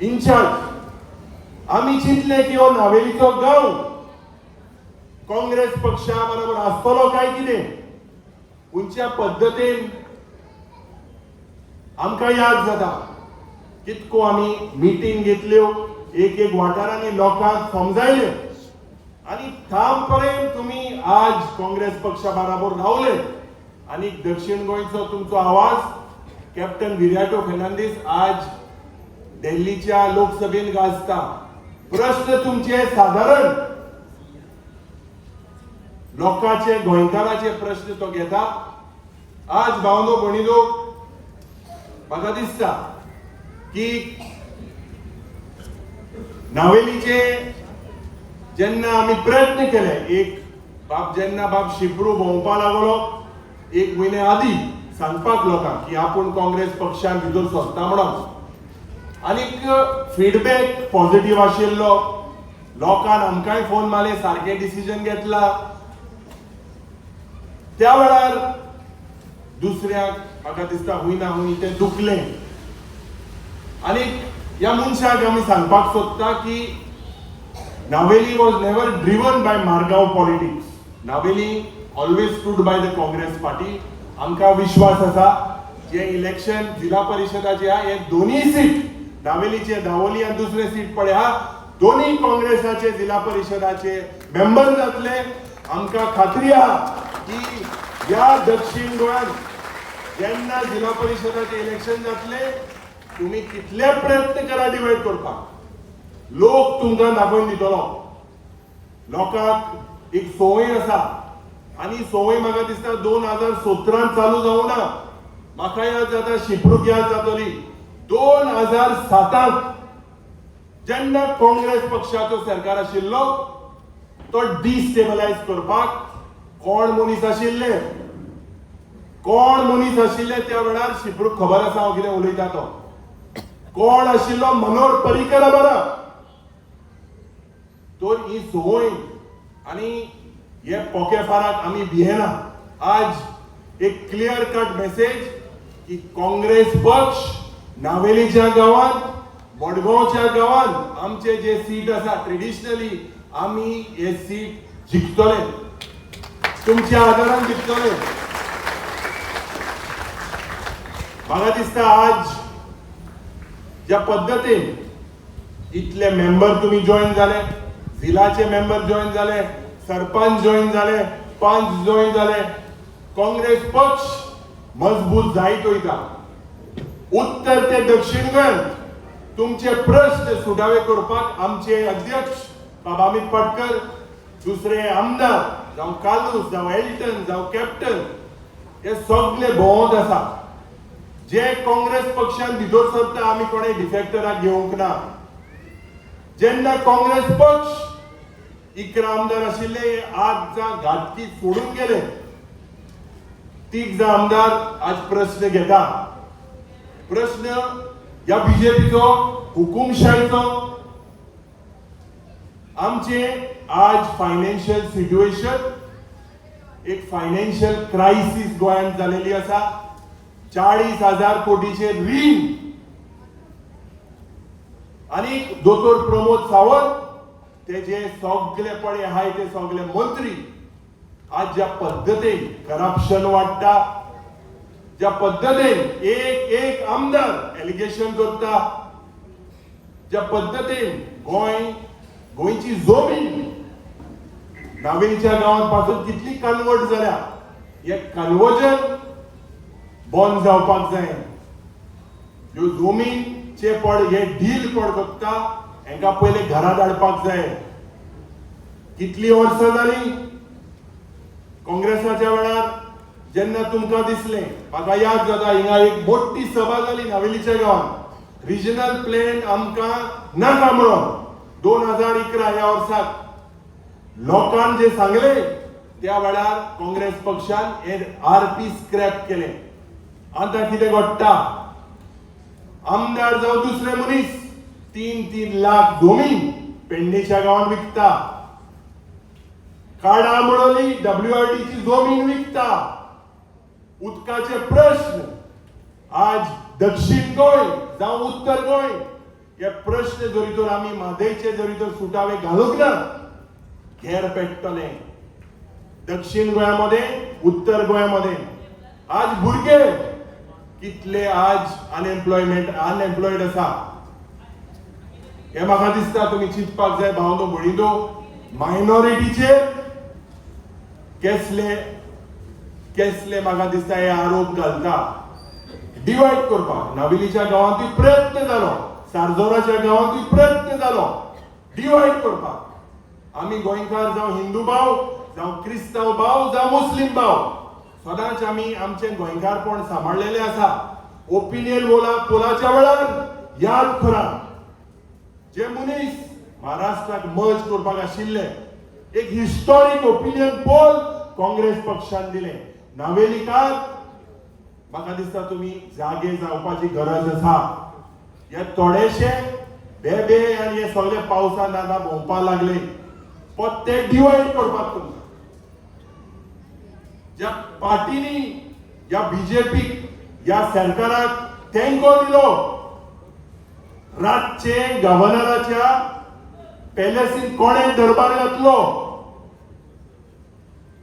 इन्चार्ज. आमी चिंतले की हो नावेलीचो गांव काँग्रेस पक्षा बरोबर आसतलो काय कितें. खंयच्या पद्दतीन आमकां याद जाता कितको आमी मिटींग घेतल्यो, एक एक वाठारांनी लोकांक समजायले आनी ठामपणे तुमी आज काँग्रेस पक्षा बरोबर रावले. आनी दक्षिण गोंयचो तुमचो आवाज कॅप्टन विराटो फेर्नांदीस आज दिल्लीच्या लोकसभेन गाजता. प्रश्न तुमचे साधारण लोकांचे गोंयकाराचे प्रश्न तो घेता. आज भावनो भणिलो म्हाका दिसता की नावेलीचे जेन्ना आमी प्रयत्न केले, जेन्ना बाब शिप्रू भोंवपा लागलो एक म्हयने आदी सांगपाक लोकांक की आपूण काँग्रेस पक्षान भितर सरता म्हणून, आनीक फीडबॅक पॉझिटिव्ह आशिल्लो. लोकांन आमकांय फोन मारले, सारके डिसिजन घेतला. त्या वेळार दुसऱ्याक म्हाका दिसता हुंय ना हुंय तें दुखलें. आनीक ह्या मनशाक आमी सांगपाक सोदता की Navelim was never driven by Margao politics. Navelim always stood by the Congress party. आमकां विश्वास आसा जे इलेक्शन जिल्हा परिशदाचे आहा हे दोन्ही सीट, नावेलीचे दावोली आनी दुसरे सीट पडे आहा, दोन्ही काँग्रेसाचे जिल्हा परिशदाचे मेंबर जातले. आमकां खात्री आहा की ह्या दक्षिण गोंयांत जेन्ना जिल्हा परिशदाचे इलेक्शन जातले तुम्ही कितले प्रयत्न करा डिवाइड करपाक, लोक तुमकां दाखोवन दितलो. लोकांक एक संवय आसा आनी संवय म्हाका दिसता 2017 चालू जावं ना. म्हाका याद जाता शिप्रूक याद जातली 2007 जेन्ना काँग्रेस पक्षाचो सरकार आशिल्लो तो डिस्टेबलायज करपाक कोण मनीस आशिल्ले, त्या वेळार शिप्रूक खबर आसा हांव कितें उलयता तो. कोण आशिल्लो? मनोहर पर्रीकर आमरा. तर ही संवय आनी हे पोकेफाराक आमी भियेना. आज एक क्लियर कट मेसेज की काँग्रेस पक्ष नावेलीच्या गांवांत, मडगांवच्या गांवांत आमचे जे सीट आसा ट्रेडिशनली आमी हे सीट जिखतले, तुमच्या आदारान जिखतले. म्हाका दिसता आज ज्या पद्धतीन इतले मेंबर तुम्ही जॉईन झाले, जिल्हाचे मेंबर जॉईन झाले, सरपंच जॉईन झाले, पंच जॉईन झाले, काँग्रेस पक्ष मजबूत जायत वयता. उत्तर ते दक्षिण गोंयांत तुमचे प्रश्न सुटावे करपाक आमचे अध्यक्ष बाबा अमित पाटकर, दुसरे आमदार जावं कालूस जावं एल्टन जावं कॅप्टन हे सगळे भोंवत आसा. जे काँग्रेस पक्षान भितर सरता आमी कोणें डिफेक्टराक घेवंक ना. जेन्ना काँग्रेस पक्ष 11 आमदार आशिल्ले आज घाटकी सोडून गेले, 3 आमदार आज प्रश्न घेता. प्रश्न या बीजेपीचो, हुकुमशाहीचो. आमचे आज फायनान्शियल सिच्युएशन, एक फायनान्शियल क्रायसिस गोंयांत जालेली आसा. 40,000 कोटीचे रीण आणि दोतोर प्रमोद सावंत तेजे सगळे पडे आहाय ते सगळे मंत्री आज ज्या पद्धतीन करप्शन वाढता, ज्या पद्धतीन एक आमदार एलिगेशन करता, ज्या पद्धतीन गोंयची जमीन नावेलीच्या गावात पासून कितली कन्वर्ट झाल्या, हे कन्वर्जन बंद जावपाक जाय. ह्यो जमीनचे पड हे डील कोण करता हांकां पयले घरा धाडपाक जाय. कितली वर्सां जाली काँग्रेसाच्या वेळार जेन्ना तुमकां दिसलें, म्हाका याद जाता हिंगा एक मोठी सभा जाली नावेलीच्या गांवांत, रिजनल प्लॅन आमकां नाका म्हणून 2011 ह्या वर्साक लोकांन जे सांगले त्या वेळार काँग्रेस पक्षान हे आरपी स्क्रॅप केले. आता कितें घडटा? आमदार जावं दुसरे मनीस 3-3 लाख जमीन पेडणेच्या गांवांत विकता. काडा म्हणली WRDची जमीन विकता. उदकाचे प्रश्न आज दक्षिण गोंय जावं उत्तर गोंय हे प्रश्न जरी तर आमी म्हादयचे जरी तर सुटावे घालूंक ना, घेर पेट्टले. दक्षिण गोंयामध्ये, उत्तर गोंयामध्ये आज भुरगे कितले आज अनएम्प्लॉयड आसा हे म्हाका दिसता तुम्ही चिंतपाक जाय. भावनो भणिलो मायनॉरिटीचेर कसले म्हाका दिसता हे आरोप घालता. डिवाइड करपाक नावेलीच्या गांवांतूय प्रयत्न जालो, सारजोराच्या गांवांतूय प्रयत्न जालो. डिवायड करपाक आमी गोंयकार जावं हिंदू भाव जावं क्रिस्तांव भाव जावं मुस्लीम भाव सदांच आमी आमचें गोंयकारपण सांबाळलेलें आसा. ओपिनियन पोलाच्या वेळार याद करा जे मनीस महाराष्ट्राक मर्ज करपाक आशिल्ले एक हिस्टॉरीक ओपिनियन पोल काँग्रेस पक्षान दिले. नावेलीकार म्हाका दिसता तुम्ही जागे जावपाची गरज आसा. हे थोडेशे बेबे आनी हे सगळे पावसान आतां भोंवपाक लागले पण ते डिवायड करपाक तुमकां ज्या पार्टीनी या बीजेपीक या सरकाराक तेंको दिलो रातचे गव्हर्नराच्या पॅलेसीन कोणे दरबार घातलो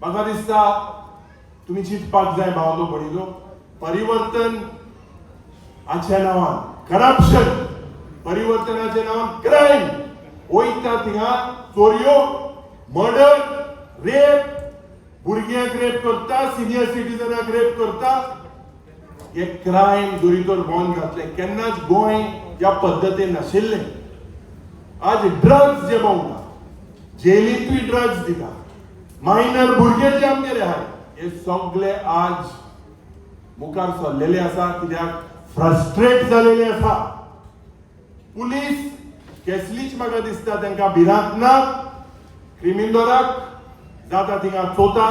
म्हाका दिसता तुम्ही चिंतपाक जाय भावलो भणिलो. परिवर्तन हाच्या नांवान करप्शन परिवर्तनाच्या नांवान क्रायम वयता थिंगा चोरयो मर्डर रेप भुरग्यांक रेप करता सिनियर सिटीजनाक रेप करता हे क्रायम जोरीतोर बंद घातले. केन्नाच गोंय ह्या पद्दतीन नाशिल्ले. आज ड्रग्स जे भोंवता जेलींतूय ड्रग्स दिता मायनर भुरगे जे आमगेले आहाय हे सगळे आज मुखार सरलेले आसा कित्याक फ्रस्ट्रेट जालेले आसा. पुलीस कसलीच म्हाका दिसता तांकां भिरांत ना. क्रिमिनोराक जाता थिंगा चोता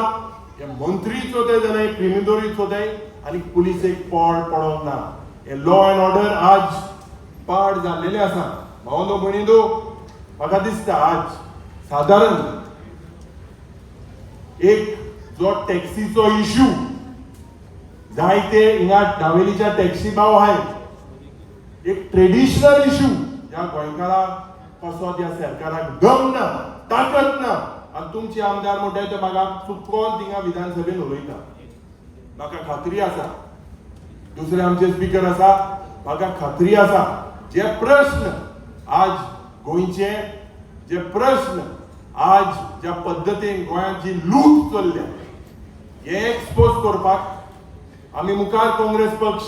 हे मंत्री चोताय जाल्यार क्रिमिनोरूय चोताय आनी पुलिसेक पडोवंक ना. हे लॉ अँड ऑर्डर आज पाड जाल्लेले आसा. भावनो भणिनो म्हाका दिसता आज सादारण एक जो टॅक्सीचो इश्यू जायते हिंगा नावेलीच्या टॅक्सी भाव आहाय एक ट्रेडिशनल इश्यू ह्या गोंयकाराक कसो ह्या सरकाराक दम ना ताकद ना आनी तुमचे आमदार म्हणटाय ते म्हाका चुकोन थिंगा विधानसभेन उलयता. म्हाका खात्री आसा दुसरे आमचे स्पीकर आसा म्हाका खात्री आसा जे प्रश्न आज गोंयचे जे प्रश्न आज ज्या पद्दतीन गोंयांत जी लूट चल्ल्या हे एक्सपोज करपाक आमी मुखार काँग्रेस पक्ष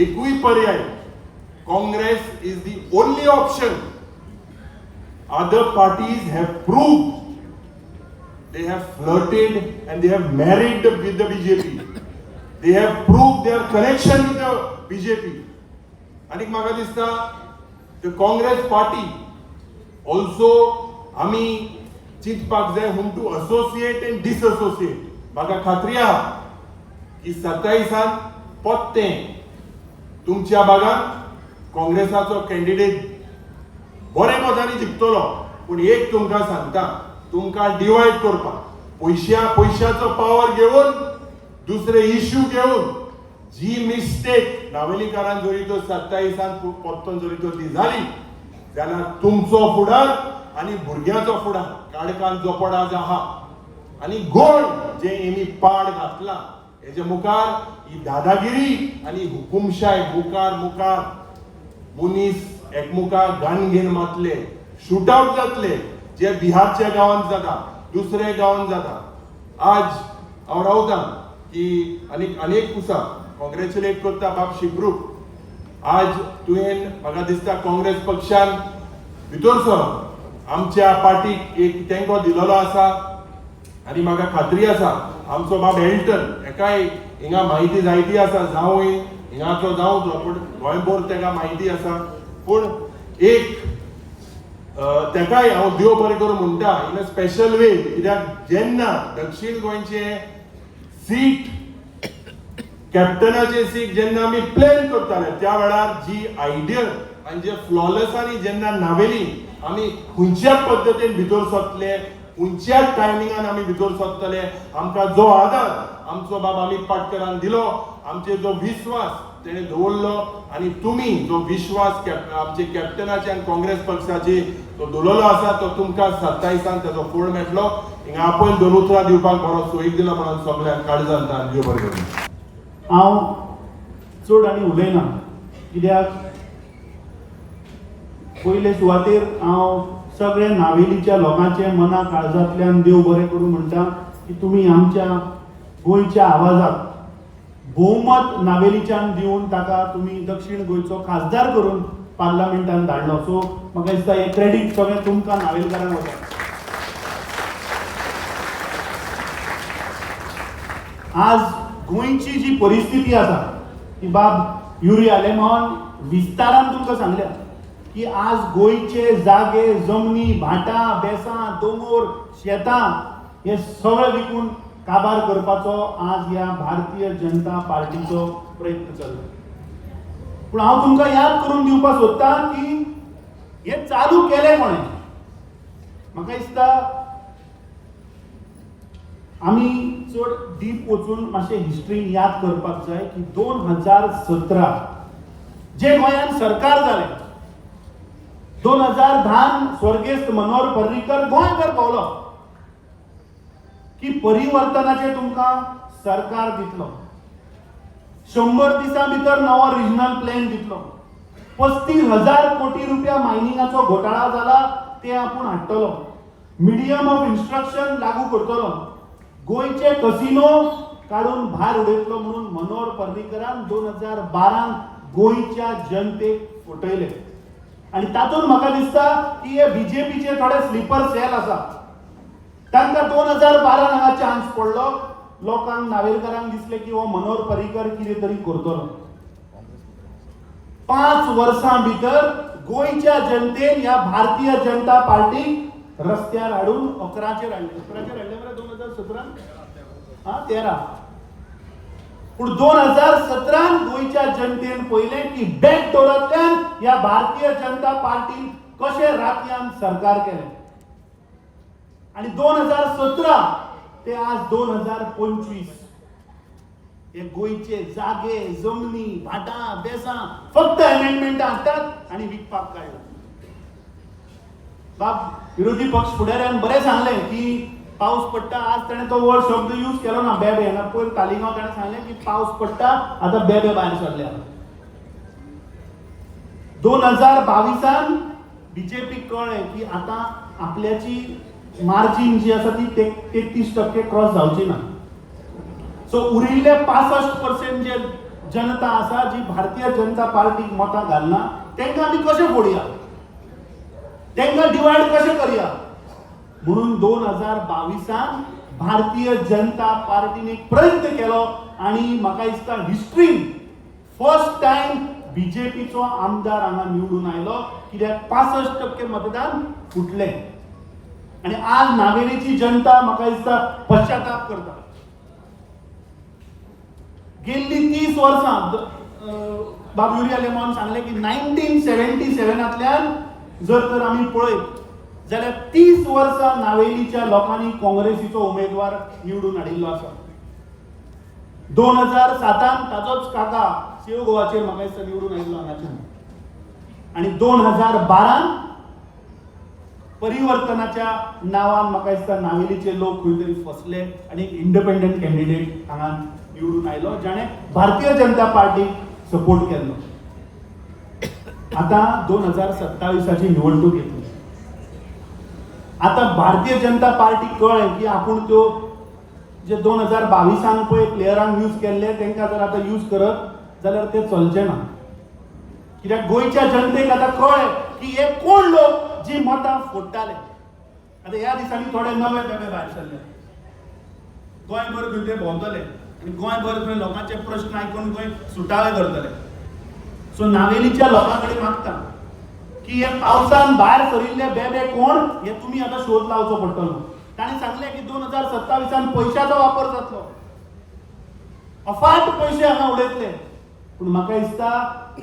एकूय पर्याय Congress is the only option. Other parties have proved they have flirted and they have married with the BJP. They have proved their connection with the BJP. आणि म्हाका दिसता the Congress party also आमी चिंतपाक जाय whom to associate and disassociate. म्हाका खात्री आहा की 27 पत्तें तुमच्या भागात काँग्रेसाचो कॅन्डिडेट बरे मतांनी जिखतलो पूण एक तुमकां सांगता तुमकां डिवायड करपाक पयशाचो पावर घेवन दुसरे इश्यू घेवन जी मिस्टेक नावेलीकारान जरी तो 27 पत्तो जरी तो ती जाली जाल्यार तुमचो फुडार आनी भुरग्याचो फुडार काडकान जोपड आज आहा आनी गोड जे हेमी पाड घातला हेजे मुखार ही दादागिरी आनी हुकुमशाय मुखार मनीस एकमुखार गान घेवन मातले शूट आउट जातले जे बिहारच्या गांवांत जाता दुसऱ्या गांवांत जाता. आज हांव रावता की अनेक कुसा कॉंग्रॅच्युलेट करता बाब शिब्रूक. आज तुवें म्हाका दिसता काँग्रेस पक्षान भितर सर आमच्या पार्टीक एक तेंको दिलेलो आसा आनी म्हाका खात्री आसा आमचो बाब एल्टन एकाय हिंगा म्हायती जायती आसा जावं हिंगाचो जावं तो पूण गोंयभर तेका म्हायती आसा पूण एक तेकाय हांव देव बरें करूं म्हणटा इन अ स्पेशल वे कित्याक जेन्ना दक्षिण गोंयचे सीट कॅप्टनाचे सीट जेन्ना आमी प्लॅन करताले त्या वेळार जी आयडियल आनी जे फ्लॉलेसांनी जेन्ना नावेली आमी खंयच्या पद्दतीन भितर सरतले खंयच्या टायमिंगान आमी भितर सरतले आमकां जो आदार आमचो बाब अमित पाटकरान दिलो आमचे जो विश्वास तेणे दवरलो आनी तुमी जो विश्वास आमचे कॅप्टनाचे आनी काँग्रेस पक्षाचे तो दवरलो आसा तो तुमकां 27 तेजो फळ मेळटलो. हिंगा आपण 2 उतरां दिवपाक बरो सोयीक दिला म्हणून सगळ्यांक काळजांत आनी देव बरें करूं. हांव चड आनी उलयना कित्याक पयले सुवातेर हांव सगळ्या नावेलीच्या लोकांचे मना काळजांतल्यान देव बरें करूं म्हणटा की तुमी आमच्या गोंयच्या आवाजाक भोवमत नावेलीच्यान दिवन ताका तुमी दक्षिण गोंयचो खासदार करून पार्लमेंटान धाडलो. सो म्हाका दिसता हे क्रेडीट सगळें तुमकां नावेलकारांक वता. आज गोंयची जी परिस्थिती आसा की बाब युरी आलेमोन विस्तारान तुमकां सांगल्या की आज गोंयचे जागे, जमनी, भाटां, बेसां, दोंगर, शेतां हे सगळें विकून काबार करपाचो आज ह्या भारतीय जनता पार्टीचो प्रयत्न चल्ला. पूण हांव तुमकां याद करून दिवपाक सोदतां की हे चालू केलें कोणें. म्हाका दिसता आमी चड डीप वचून मातशें हिस्ट्रीन याद करपाक जाय की 2017 जे गोंयांत सरकार जालें, 2010 स्वर्गेस्त मनोहर पर्रीकर गोंयकार पावलो की परिवर्तनाचे तुमकां सरकार दितलो. 100 दिसां भितर नवो रिजनल प्लॅन दितलो. 35,000 कोटी रुपया मायनिंगाचो घोटाळा जाला ते आपूण हाडटलो. मिडियम ऑफ इन्स्ट्रक्शन लागू करतलो. गोंयचे कसिनो काढून भायर उडयतलो म्हणून मनोहर पर्रीकरान 2012 गोंयच्या जनतेक फटयले. आणि तातूंत म्हाका दिसता की हे बीजेपीचे थोडे स्लीपर सेल आसा. तांकां 2012 हांगा चान्स पडलो. लोकांक नावेलकारांक दिसले की हो मनोहर पर्रीकर कितें तरी करतलो. 5 वर्सां भितर गोंयच्या जनतेन ह्या भारतीय जनता पार्टीक रस्त्यार हाडून 11चेर हाडले. 11चेर हाडले मरे 2017 13. पूण 2017 गोंयच्या जनतेन पयलें की बॅकडोरांतल्यान ह्या भारतीय जनता पार्टीन कशें रातयान सरकार केलें. आणि 2017 ते आज 2025 हे गोंयचे जागे, जमनी, भाटां, बेसां फक्त अमेंडमेंटां हाडटात आनी विकपाक काडटात. बाब विरोधी पक्ष फुडाऱ्यान बरें सांगलें की पावस पडटा. आज ताणें तो वर्ड शब्द यूज केलो ना बेबे. पयर तालिगांव ताणें सांगलें की पावस पडटा आतां बेबे भायर सरल्या. 2022 बीजेपीक कळ्ळें की आतां आपल्याची मार्जिन जी आसा ती 33% क्रॉस जावची ना. सो उरिल्ले 65% जे जनता आसा जी भारतीय जनता पार्टीक मतां घालना तांकां आमी कशें फोडया, तांकां डिवायड कशें करया म्हणून 2022 भारतीय जनता पार्टीने एक प्रयत्न केलो. आणि म्हाका दिसता हिस्ट्रीन फर्स्ट टाइम बीजेपीचो आमदार हांगा निवडून आयलो. कित्याक 65% मतदान फुटले. आणि आज नावेलीची जनता म्हाका दिसता पश्चाताप करता. गेल्ली 30 वर्सां बाब युरी आलेमोन सांगले की 1977 जर तर आमी पळयत जाल्यार 30 वर्सां नावेलीच्या लोकांनी काँग्रेसीचो उमेदवार निवडून हाडिल्लो आसा. 2007 ताजोच काका सेव गोवाचेर म्हाका दिसता निवडून आयिल्लो हांगाच्यान. आणि 2012 परिवर्तनाच्या नांवान म्हाका दिसता नावेलीचे लोक खंय तरी फसले आणि एक इंडिपेंडंट कॅन्डिडेट हांगा निवडून आयलो जाणे भारतीय जनता पार्टीक सपोर्ट केल्लो. आता 2027ची निवडणूक येतली. आता भारतीय जनता पार्टी कळ्ळें की आपूण त्यो जे 2022 पळय प्लेयरांक यूज केल्ले तांकां जर आतां यूज करत जाल्यार ते चलचें ना. कित्याक गोंयच्या जनतेक आतां कळ्ळें की हे कोण लोक जी मतां फोडटाले. आतां ह्या दिसांनी थोडे नवे बेबे भायर सरले. गोंयभर खंय ते भोंवतले आनी गोंयभर खंय लोकांचे प्रश्न आयकून खंय सुटावे करतले. सो नावेलीच्या लोकां कडेन मागता की हे पावसान भायर सरिल्ले बेबे कोण हे तुमी आतां शोध लावचो पडटलो. ताणें सांगलें की 2027 पयशांचो वापर जातलो. अफाट पयशे हांगा उडयतले. पूण म्हाका दिसता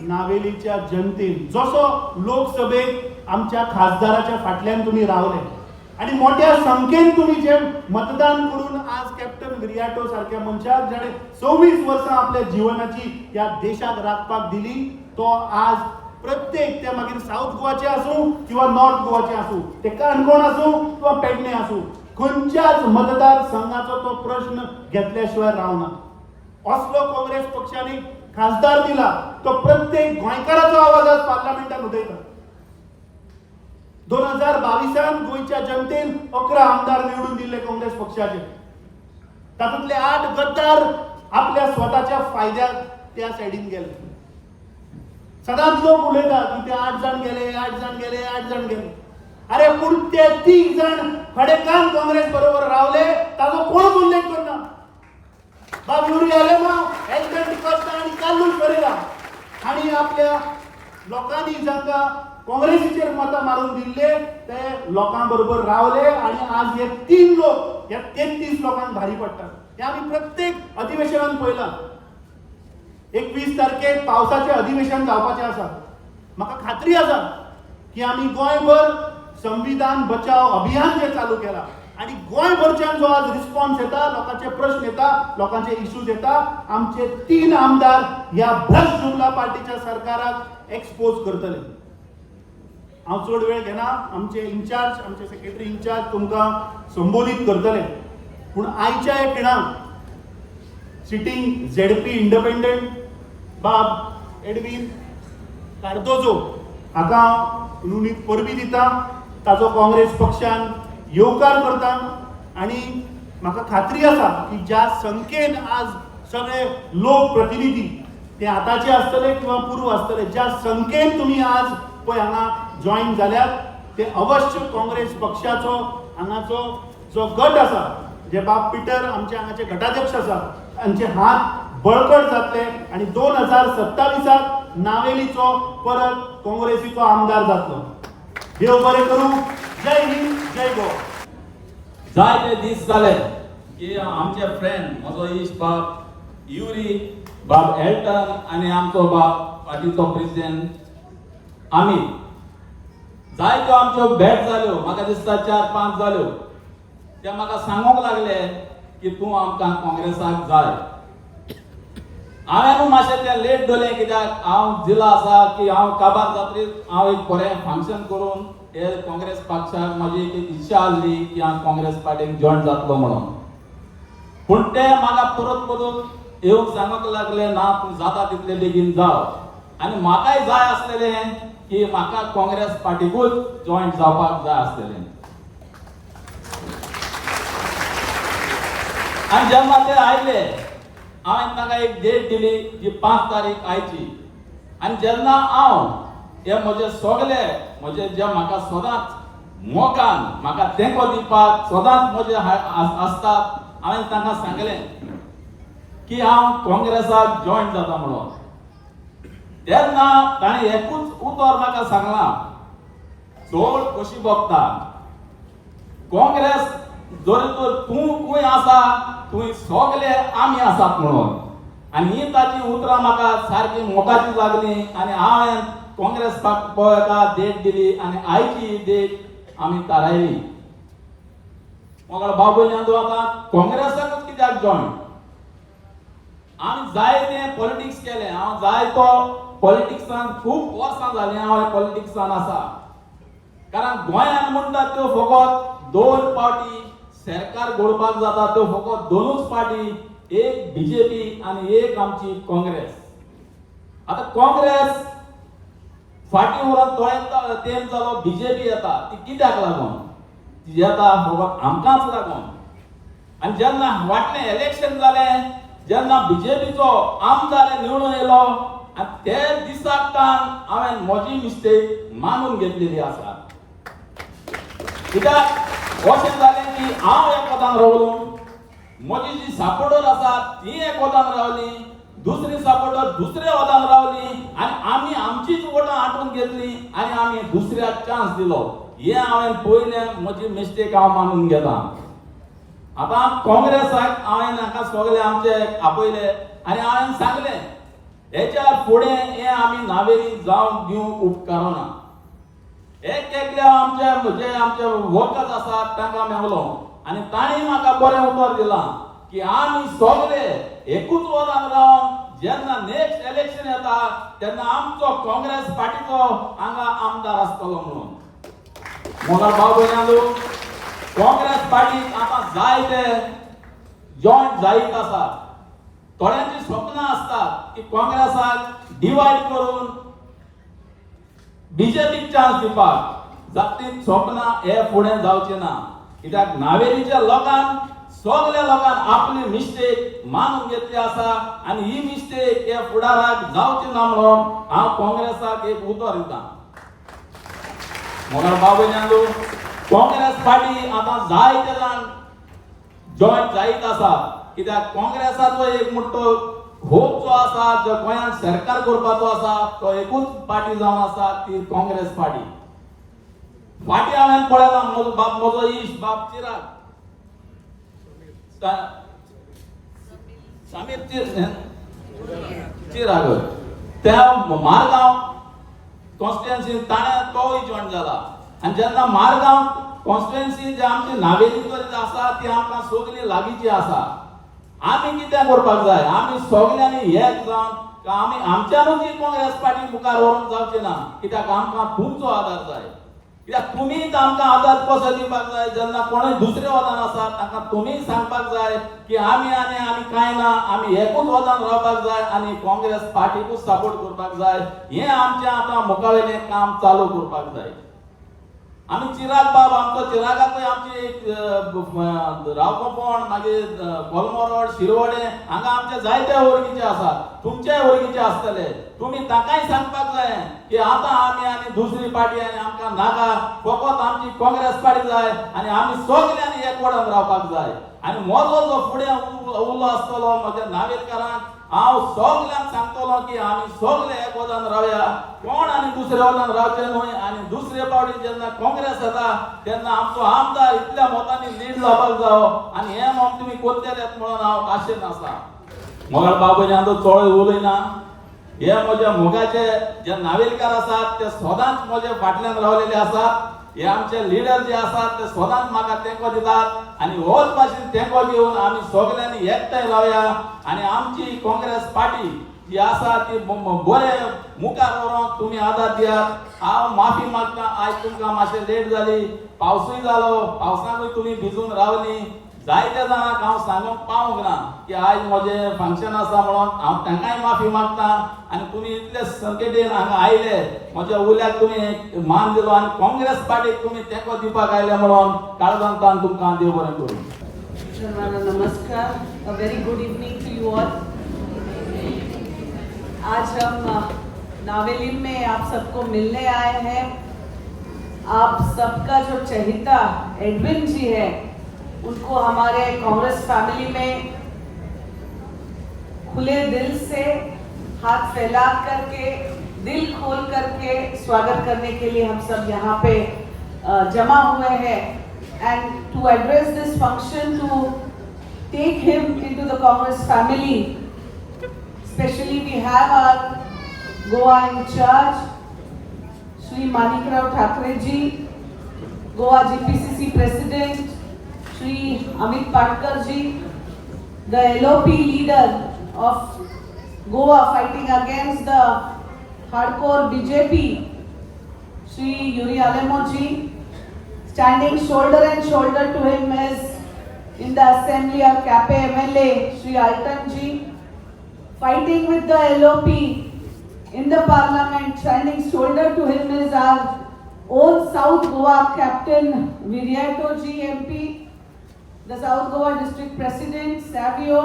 नावेलीच्या जनतेन जसो लोकसभेक आमच्या खासदाराच्या फाटल्यान तुमी रावले आणि मोठ्या संख्येन तुम्ही जे मतदान करून आज कॅप्टन विरियाटो सारख्या मनशाक जाणे 26 वर्सां आपल्या जीवनाची या देशाक राखपाक दिली तो आज प्रत्येक त्या मागीर साऊथ गोवाचे आसूं किंवा नॉर्थ गोवाचे आसूं ते काणकोण आसूं किंवा पेडणे आसूं खंयच्याच मतदार संघाचो तो प्रश्न घेतल्या शिवाय रावना. असलो काँग्रेस पक्षाने खासदार दिला तो प्रत्येक गोंयकाराचो आवाज आज पार्लमेंटात उठयता. 2022 गोंयच्या जनतेन 11 आमदार निवडून दिले काँग्रेस पक्षाचे. तातूंतले 8 गद्दार आपल्या स्वताच्या फायद्याक त्या सायडीन गेले. सदांच लोक उलयतात की ते 8 जाण गेले 8 जाण गेले 8 जाण गेले. अरे पूण ते 3 जाण फडेकान काँग्रेस बरोबर रावले ताजो कोणूच उल्लेख करना. बाब युरी आलेमा एलकेंड कोस्ता आनी काल्लूच करेला आणि आपल्या लोकांनी जांकां काँग्रेसीचेर मतां मारून दिल्ले ते लोकां बरोबर रावले आणि आज हे 3 लोक ह्या 33 लोकांक भारी पडटात. हे आमी प्रत्येक अधिवेशनात पळयलां. 21 तारखेक पावसाचें अधिवेशन जावपाचें आसा. म्हाका खात्री आसा की आमी गोंयभर संविधान बचाव अभियान जे चालू केला आणि गोंयभरच्यान जो आज रिस्पॉन्स येता, लोकांचे प्रश्न येता, लोकांचे इश्यूज येता, आमचे 3 आमदार ह्या भ्रष्ट जुमला पार्टीच्या सरकाराक एक्सपोज करतले. हांव चड वेळ घेना. आमचे इन्चार्ज, आमचे सेक्रेटरी इन्चार्ज तुमकां संबोधीत करतले. पूण आयच्या एक खिणाक सिटींग झेडपी इंडिपेंडंट बाब एडवीन कार्दोजो हाका हांव नुनीत परबी दिता. ताजो काँग्रेस पक्षान येवकार करता आणि म्हाका खात्री आसा की ज्या संख्येन आज सगळे लोक प्रतिनिधी ते आतांचे आसतले किंवा पूर्व आसतले, ज्या संख्येन तुमी आज पळय हांगा जॉईन जाल्यात ते अवश्य काँग्रेस पक्षाचो हांगाचो जो गट आसा, जे बाब पिटर आमचे हांगाचे गटाध्यक्ष आसा, तांचे हात बळकट जातले आणि 2027 नावेलीचो परत काँग्रेसीचो आमदार जातलो. देव बरें करूं. जय हिंद, जय गोवा. जायते दीस जाले की आमचे फ्रेंड म्हजो इश्ट बाब युरी, बाब एल्टन आनी आमचो बाब पार्टीचो प्रेसिडेंट आमी जायत्यो आमच्यो भेट जाल्यो. म्हाका दिसता 4-5 जाल्यो. ते म्हाका सांगूंक लागले की तूं आमकां काँग्रेसाक जाय. हांवें मातशें तें लेट दोलें कित्याक हांव जिल्लो आसा की हांव काबार जातरीच हांव एक बरें फंक्शन करून हे काँग्रेस पक्षाक म्हाजी एक इच्छा आसली की हांव काँग्रेस पार्टीक जॉयन जातलो म्हणून. पूण ते म्हाका परत परत येवंक सांगूंक लागले ना तूं जाता तितले बेगीन जाव. आनी म्हाकाय जाय आसलेलें की म्हाका काँग्रेस पार्टीकूच जॉयन जावपाक जाय आसलेलें. आनी जेन्ना ते आयले हांवें ताका एक डेट दिली जी 5 तारीख आयची. आनी जेन्ना हांव हे म्हजे सगळे म्हजे जे म्हाका सदांच मोगान म्हाका तेंको दिवपाक सदांच म्हजे आसतात, हांवें तांकां सांगलें की हांव काँग्रेसाक जॉयन जाता म्हणून. तेन्ना ताणें एकूच उतर म्हाका सांगलां, चोड कशी भोगता काँग्रेस जरी तर तूंय आसा थंय सगळे आमी आसात म्हणून. आनी ही ताची उतरां म्हाका सारकी मोगाची लागली आनी हांवें काँग्रेस पक्षाक डेट दिली आनी आयची डेट आमी थारायली. मोगळ भाव भयणी आतां काँग्रेसाकूच कित्याक जॉयन? आमी जायतें पॉलिटिक्स केलें. हांव जायतो पॉलिटिक्सान खूब वर्सां जालीं हांव पॉलिटिक्सान आसा. कारण गोंयांत म्हणटा त्यो फकत 2 पार्टी सरकार घडोवपाक जाता, त्यो फकत 2च पार्टी, एक बीजेपी आनी एक आमची काँग्रेस. आतां काँग्रेस फाटीं व्हरून थोडे तेंप जालो बीजेपी येता. ती कित्याक लागून? ती येता फकत आमकांच लागून. आनी जेन्ना वाटलें इलेक्शन जालें, जेन्ना बीजेपीचो आमदार निवडून येयलो आनी ते दिसाकन हांवें म्हजी मिस्टेक मानून घेतलेली आसा. कित्याक अशें जालें की हांव एक वतान रावलो, म्हजी जी सपोर्टर आसा ती एक वतान रावली, दुसरी सपोर्टर दुसरे वतान रावली आनी आमी आमचीच वोटां आटून घेतली आनी आमी दुसऱ्याक चान्स दिलो. हे हांवें पयलें म्हजी मिस्टेक हांव मानून घेता. आतां काँग्रेसाक हांवें हाका सगळे आमचे आपयले आनी हांवें सांगलें हेच्या फुडें हे आमी नावेली जावंक दिवंक उपकारना. एक एकले आमचे वर्कर्स आसात तांकां मेळलो आनी तांणी म्हाका बरें उतर दिलां की आमी सगळे एकूच वतान रावन जेन्ना नेक्स्ट इलेक्शन येता तेन्ना आमचो काँग्रेस पार्टीचो हांगा आमदार आसतलो म्हणून. मोगाळ भाव भयणांनो, काँग्रेस पार्टीक आतां जायते जॉयंट जायत आसात. थोड्यांची स्वप्नां आसतात की काँग्रेसाक डिवायड करून बीजेपीक चान्स दिवपाक. जाती स्वप्नां हे फुडें जावचें ना. कित्याक नावेलीच्या लोकांक सगळ्या लोकांनी आपली मिस्टेक मानून घेतली आसा आणि ही मिस्टेक या फुडाराक जावची ना म्हणून हांव काँग्रेसाक एक उतर दिता. म्हणून बाबूजांदू काँग्रेस पार्टी आता जायते जाण जॉईन जायत आसा कित्याक काँग्रेसाचो एक मोठो होप जो आसा जो गोंयांत सरकार करपाचो आसा तो एकूच पार्टी जावन आसा ती काँग्रेस पार्टी. फाटीं हांवें पळयलां म्हजो इश्ट बाब चिराग समीर चिराग त्या मारगांव कॉन्स्टिट्युएन्सी ताणें तोय जॉईन जाला आनी जेन्ना मारगांव कॉन्स्टिट्युएन्सी जे आमची नावेली आसा ती आमकां सगळी लागींची आसा. आमी कितें करपाक जाय आमी सगळ्यांनी एक जावन आमी आमच्यानूच ही काँग्रेस पार्टी मुखार व्हरून जावचें ना कित्याक आमकां तुमचो आदार जाय. कित्याक तुमीच आमकां आदार कसो दिवपाक जाय जेन्ना कोणूय दुसरे वदान आसा ताका तुमी सांगपाक जाय की आमी कांय ना आमी एकूच वदान रावपाक जाय आनी काँग्रेस पार्टीकूच सपोर्ट करपाक जाय. हें आमचें आतां मुखावेलें काम चालू करपाक जाय. आमी चिराग बाब आमचो चिरागाकूय आमची एक रावकोपण मागीर कोलमोरोड शिरवडे हांगा आमचे जायते वळखीचे आसात. तुमचेय वळखीचे आसतले. तुमी ताकाय सांगपाक जाय की आतां आमी आनी दुसरी पार्टी आनी आमकां नाका फकत आमची काँग्रेस पार्टी जाय आनी आमी सगळ्यांनी एकवटान रावपाक जाय. आनी म्हजो जो फुडें उलो आसतलो म्हज्या नावेलकारांक हांव सगळ्यांक सांगतलो की आमी सगळे एक वदान रावया. कोण आनी दुसरे वदान रावचे न्हय आनी दुसरे पावटी जेन्ना काँग्रेस येता तेन्ना आमचो आमदार इतल्या मतांनी लीड जावपाक जावो आनी हें मत तुमी करतलेत म्हणून हांव आशेन आसा. मोगाळ बाबूजांदू चोळ उलयना. हे म्हज्या मोगाचे जे नावेलकार आसात ते सदांच म्हजे फाटल्यान रावलेले आसात. हे आमचे लिडर जे आसात ते सदांच म्हाका तेंको दितात आनी होच भाशेन तेंको घेवन आमी सगळ्यांनी एकठांय रावया आनी आमची काँग्रेस पार्टी जी आसा ती बरे मुखार व्हरोंक तुमी आदार दियात. हांव माफी मागता आयज तुमकां मातशें लेट जाली. पावसूय जालो पावसाकूय तुमी भिजून रावली. जायत्या जाणांक हांव सांगूंक पावूंक ना की आयज म्हजें फंक्शन आसा म्हणून हांव तांकांय माफी मागता आनी तुमी इतले संकटेन हांगा आयले म्हज्या उल्याक तुमी मान दिलो आनी काँग्रेस पार्टीक तुमी तेंको दिवपाक आयले म्हणून काळजांतल्यान तुमकां देव बरें करूं. नमस्कार. A very good evening to you all. आज हम नावेली में आप सबको मिलने आए हैं. आप सबका जो चहेता एडविन जी है उनको हमारे कांग्रेस फैमिली में खुले दिल से हाथ फैला करके दिल खोल करके स्वागत करने के लिए हम सब यहाँ पे जमा हुए हैं. And to address this function to take him into the Congress family specially we have our Goa in charge Shri Manikrao Thackeray ji, Goa GPCC president Shri Amit Patkar ji, the LOP leader of Goa fighting against the hardcore BJP, Shri Yuri Alemo ji, standing shoulder and shoulder to him is in the assembly our Cape MLA Shri Altan ji, fighting with the LOP in the parliament, standing shoulder to him is our own South Goa captain Viryato ji MP, the South Goa District President Savio,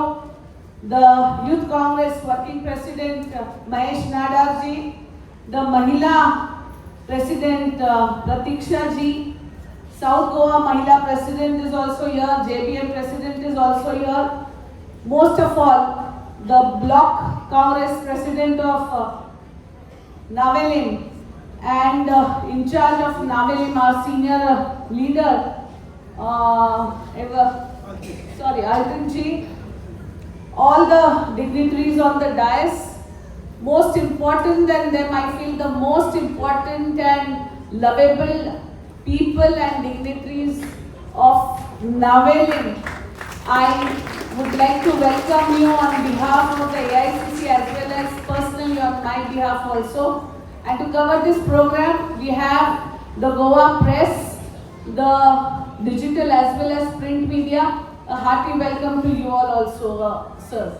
the Youth Congress Working President Mahesh Nadar ji, the Mahila President Pratiksha ji, South Goa Mahila President is also here, JBM President is also here. Most of all, the Block Congress President of Navelim and in charge of Navelim, our senior leader, Altan ji, all the dignitaries on the dais. Most important than them, I feel the most important and lovable people and dignitaries of Navelim. I would like to welcome you on behalf of the AICC as well as personally on my behalf also. And to cover this program, we have the Goa Press, the digital as well as print media. A hearty welcome to you all also, sir.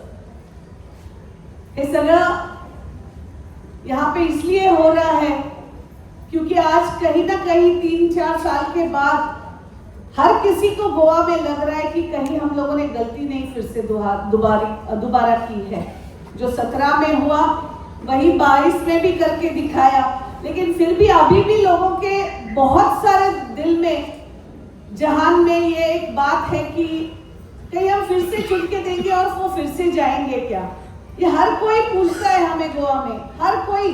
ये सगळं यहाँ पे इसलिए हो रहा है क्योंकि आज कहीं ना कहीं 3-4 साल के बाद हर किसी को गोवा में लग रहा है कि कहीं हम लोगों ने गलती नहीं फिर से दोबारा की है। जो 17 में हुआ वही 22 में भी करके दिखाया, लेकिन फिर भी अभी भी लोगों के बहुत सारे दिल में, जहान में ये एक बात है कि कहीं हम फिर से चुन के देंगे और वो फिर से जाएंगे क्या। ये हर कोई पूछता है हमें गोवा में, हर कोई।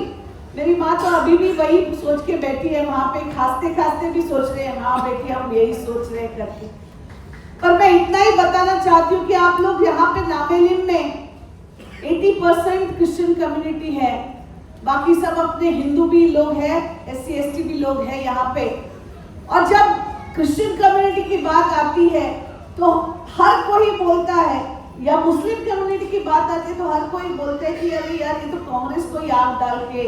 मेरी माँ तो अभी भी वही सोच के बैठी है वहां पे, खांसते खांसते भी सोच रहे हैं हाँ बेटी हम यही सोच रहे हैं करके। पर मैं इतना ही बताना चाहती हूँ कि आप लोग यहाँ पे नावेलिम में 80% क्रिश्चियन कम्युनिटी है, बाकी सब अपने हिंदू भी लोग हैं, SC ST भी लोग हैं यहाँ पे। और जब क्रिश्चियन कम्युनिटी की बात आती है तो हर कोई बोलता है, या मुस्लिम कम्युनिटी की बात आती है तो हर कोई बोलता है कि अरे यार ये तो कांग्रेस को आग डाल के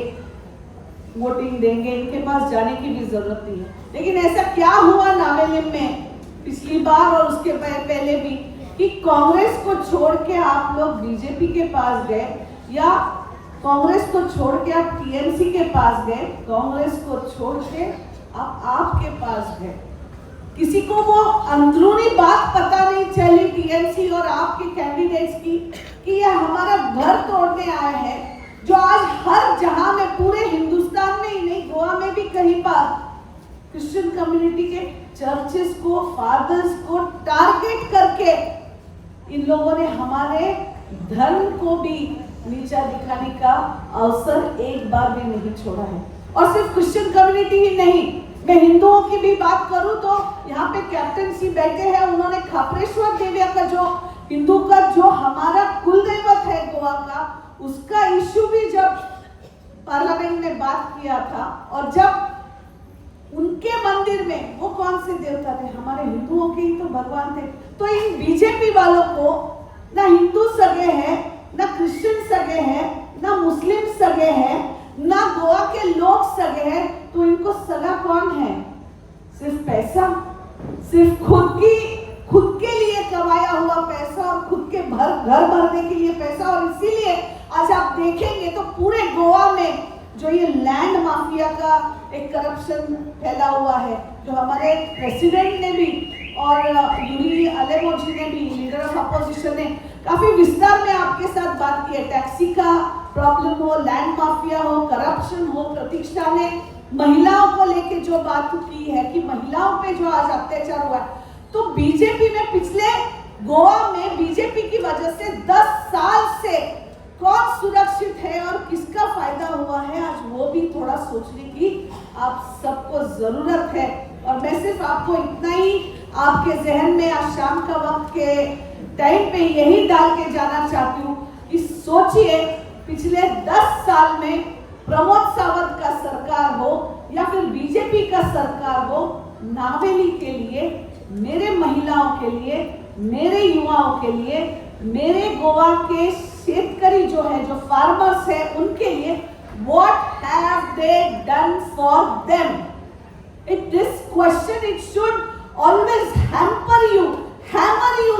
वोटिंग देंगे, इनके पास जाने की भी जरूरत नहीं है। लेकिन ऐसा क्या हुआ नावेलिम में पिछली बार और उसके पहले भी कि कांग्रेस को छोड़ के आप लोग बीजेपी के पास गए, या कांग्रेस को छोड़ के आप TMC के पास गए, कांग्रेस को छोड़ के आप आपके पास गए। किसी को वो अंदरूनी बात पता नहीं चली TMC और आपके कैंडिडेट्स की कि ये हमारा घर तोड़ने आए हैं, जो आज हर जहां में, पूरे हिंदुस्तान में ही नहीं गोवा में भी कहीं पर क्रिश्चियन कम्युनिटी के चर्चेस को, फादर्स को टारगेट करके इन लोगों ने हमारे धर्म को भी नीचा दिखाने का अवसर एक बार भी नहीं छोड़ा है। और सिर्फ क्रिश्चियन कम्युनिटी ही नहीं, मैं हिंदुओं की भी बात करूं तो यहाँ पे कैप्टन सी बैठे हैं, उन्होंने खापरेश्वर देवी का जो हिंदू का जो हमारा कुल दैवत है गोवा का, उसका इश्यू भी जब पार्लियामेंट में बात किया था, और जब उनके मंदिर में वो कौन से देवता थे, हमारे हिंदुओं के ही तो भगवान थे। तो इन बीजेपी वालों को ना हिंदू सगे हैं, ना क्रिश्चियन सगे हैं, ना मुस्लिम सगे हैं, ना गोवा के लोग सगे हैं, तो इनको सगा कौन है? सिर्फ पैसा, सिर्फ खुद के लिए कमाया हुआ पैसा और खुद के घर भरने के लिए पैसा। और इसीलिए आज आप देखेंगे तो पूरे गोवा में जो ये लैंड माफिया का एक करप्शन फैला हुआ है, जो हमारे प्रेसिडेंट ने भी और यूरी अलेमोजी ने भी, लीडर ऑफ अपोजिशन ने काफी विस्तार में आपके साथ बात की है। टैक्सी का प्रॉब्लम हो, लैंड माफिया हो, करप्शन हो, प्रतीक्षा ने महिलाओं को लेके जो बात की है कि महिलाओं पे जो आज अत्याचार हुआ है, तो बीजेपी में पिछले गोवा में बीजेपी की वजह से 10 साल से कौन सुरक्षित है और किसका फायदा हुआ है, आज वो भी थोड़ा सोचने की आप सबको जरूरत है। और मैं सिर्फ आपको इतना ही आपके जहन में आज शाम का वक्त के टाइम पे यही डाल के जाना चाहती हूँ कि सोचिए पिछले 10 साल में प्रमोद सावंत का सरकार हो या फिर बीजेपी का सरकार हो, नावेली के लिए, मेरे महिलाओं के लिए, मेरे युवाओं के लिए, मेरे गोवा के शेतकरी जो है, जो फार्मर्स है, उनके लिए what have they done for them? This question, it should always hammer you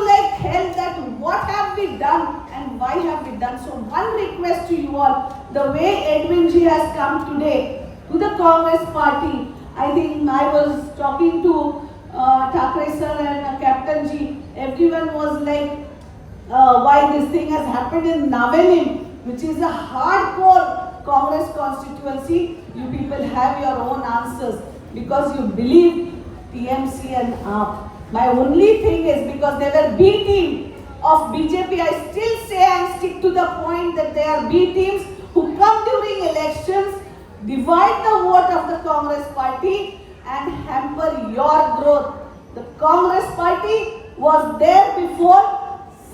like hell, that what have we done and why have we done. So one request to you all, the way Edwin ji has come today to the Congress party, I think I was talking to Thackeray sir and Captain ji, everyone was like, why this thing has happened in Navelim, which is a hardcore Congress constituency. You people have your own answers because you believe TMC and AAP. My only thing is because they were B team of BJP, I still say and stick to the point that they are B teams who come during elections, divide the vote of the Congress party and hamper your growth. The Congress party was there before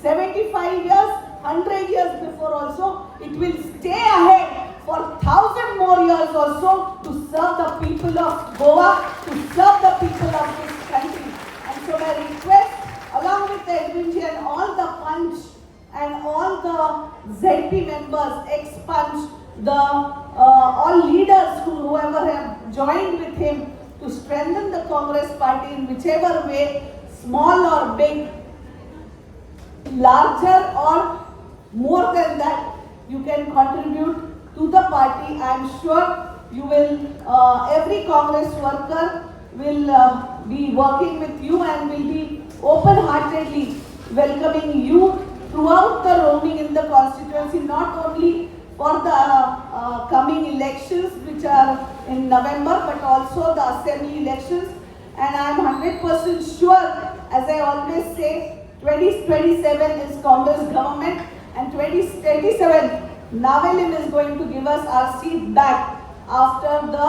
75 years, 100 years before also. It will stay ahead for 1,000 more years also to serve the people of Goa, to serve the people of this country. And so my request, along with the Edwin ji and all the Punch and all the ZP members, ex-Punch, the all leaders whoever have joined with him to strengthen the Congress party in whichever way, small or big, larger or more than that, you can contribute to the party. I am sure you will, every Congress worker will be working with you and will be open-heartedly welcoming you throughout the roaming in the constituency, not only for the coming elections which are in November, but also the assembly elections. And I am 100% sure, as I always say, 2027 is Congress government, and 2027 Navelim is going to give us our seat back after the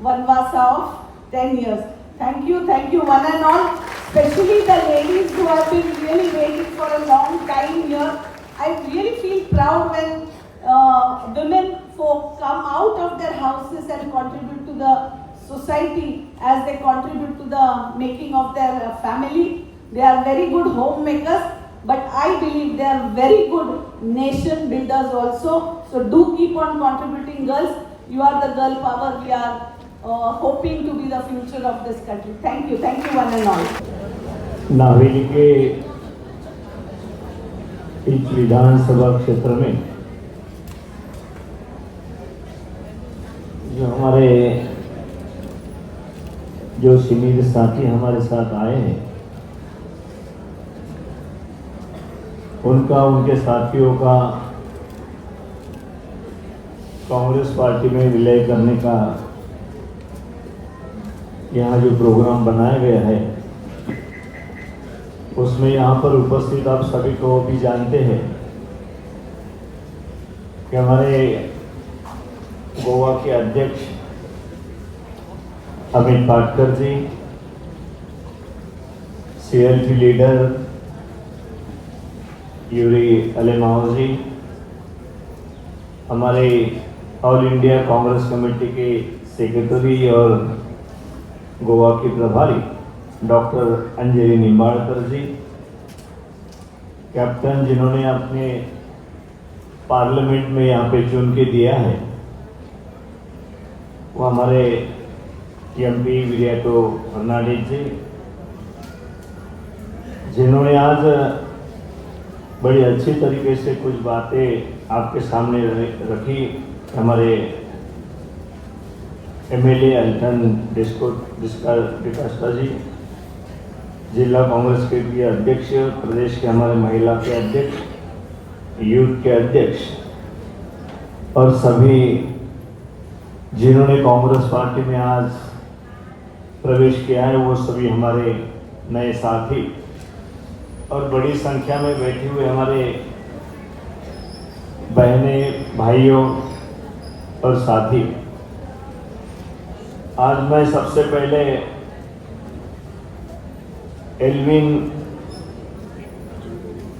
Vanvasa of 10 years. Thank you one and all, especially the ladies who have been really waiting for a long time here. I really feel proud when women folk come out of their houses and contribute to the society as they contribute to the making of their family. They are very good homemakers, but I believe they are very good nation builders also. So do keep on contributing, girls. You are the girl power. We are hoping to be the future of this country. Thank you one and all. Navelim के इस विधानसभा क्षेत्र में जो हमारे senior साथी हमारे साथ आए हैं, उनका, उनके साथियों का कांग्रेस पार्टी में विलय करने का यहाँ जो प्रोग्राम बनाया गया है, उसमें यहाँ पर उपस्थित आप सभी को भी जानते हैं कि हमारे गोवा के अध्यक्ष अमित पाटकर जी, CLP लीडर यूरी अलेमाओ जी, हमारे ऑल इंडिया कांग्रेस कमेटी के सेक्रेटरी और गोवा की प्रभारी डॉक्टर अंजलि निम्बाड़कर जी, कैप्टन जिन्होंने अपने पार्लियामेंट में यहाँ पे चुन के दिया है, वो हमारे MP विरियाटो फर्नांडिस जी, जिन्होंने आज बड़ी अच्छी तरीके से कुछ बातें आपके सामने रखी। हमारे MLA अल्टन डिस्कास्टा जी, जिला कांग्रेस के अध्यक्ष, प्रदेश के हमारे महिला के अध्यक्ष, यूथ के अध्यक्ष और सभी जिन्होंने कांग्रेस पार्टी में आज प्रवेश किया है, वो सभी हमारे नए साथी और बड़ी संख्या में बैठे हुए हमारे बहनें, भाइयों और साथी। आज मैं सबसे पहले एल्विन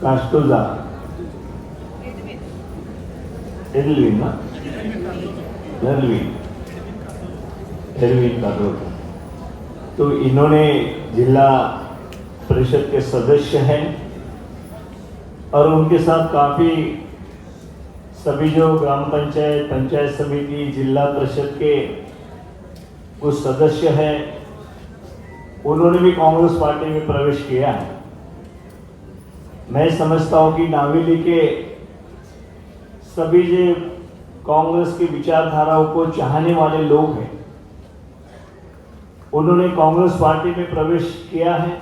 कास्टोजा, एल्विन कास्टोजा, तो इन्होंने जिला परिषद के सदस्य हैं और उनके साथ काफ़ी सभी जो ग्राम पंचायत, पंचायत समिति, जिला परिषद के कुछ सदस्य हैं, उन्होंने भी कांग्रेस पार्टी में प्रवेश किया है। मैं समझता हूँ कि नावेली के सभी जो कांग्रेस की विचारधाराओं को चाहने वाले लोग हैं, उन्होंने कांग्रेस पार्टी में प्रवेश किया है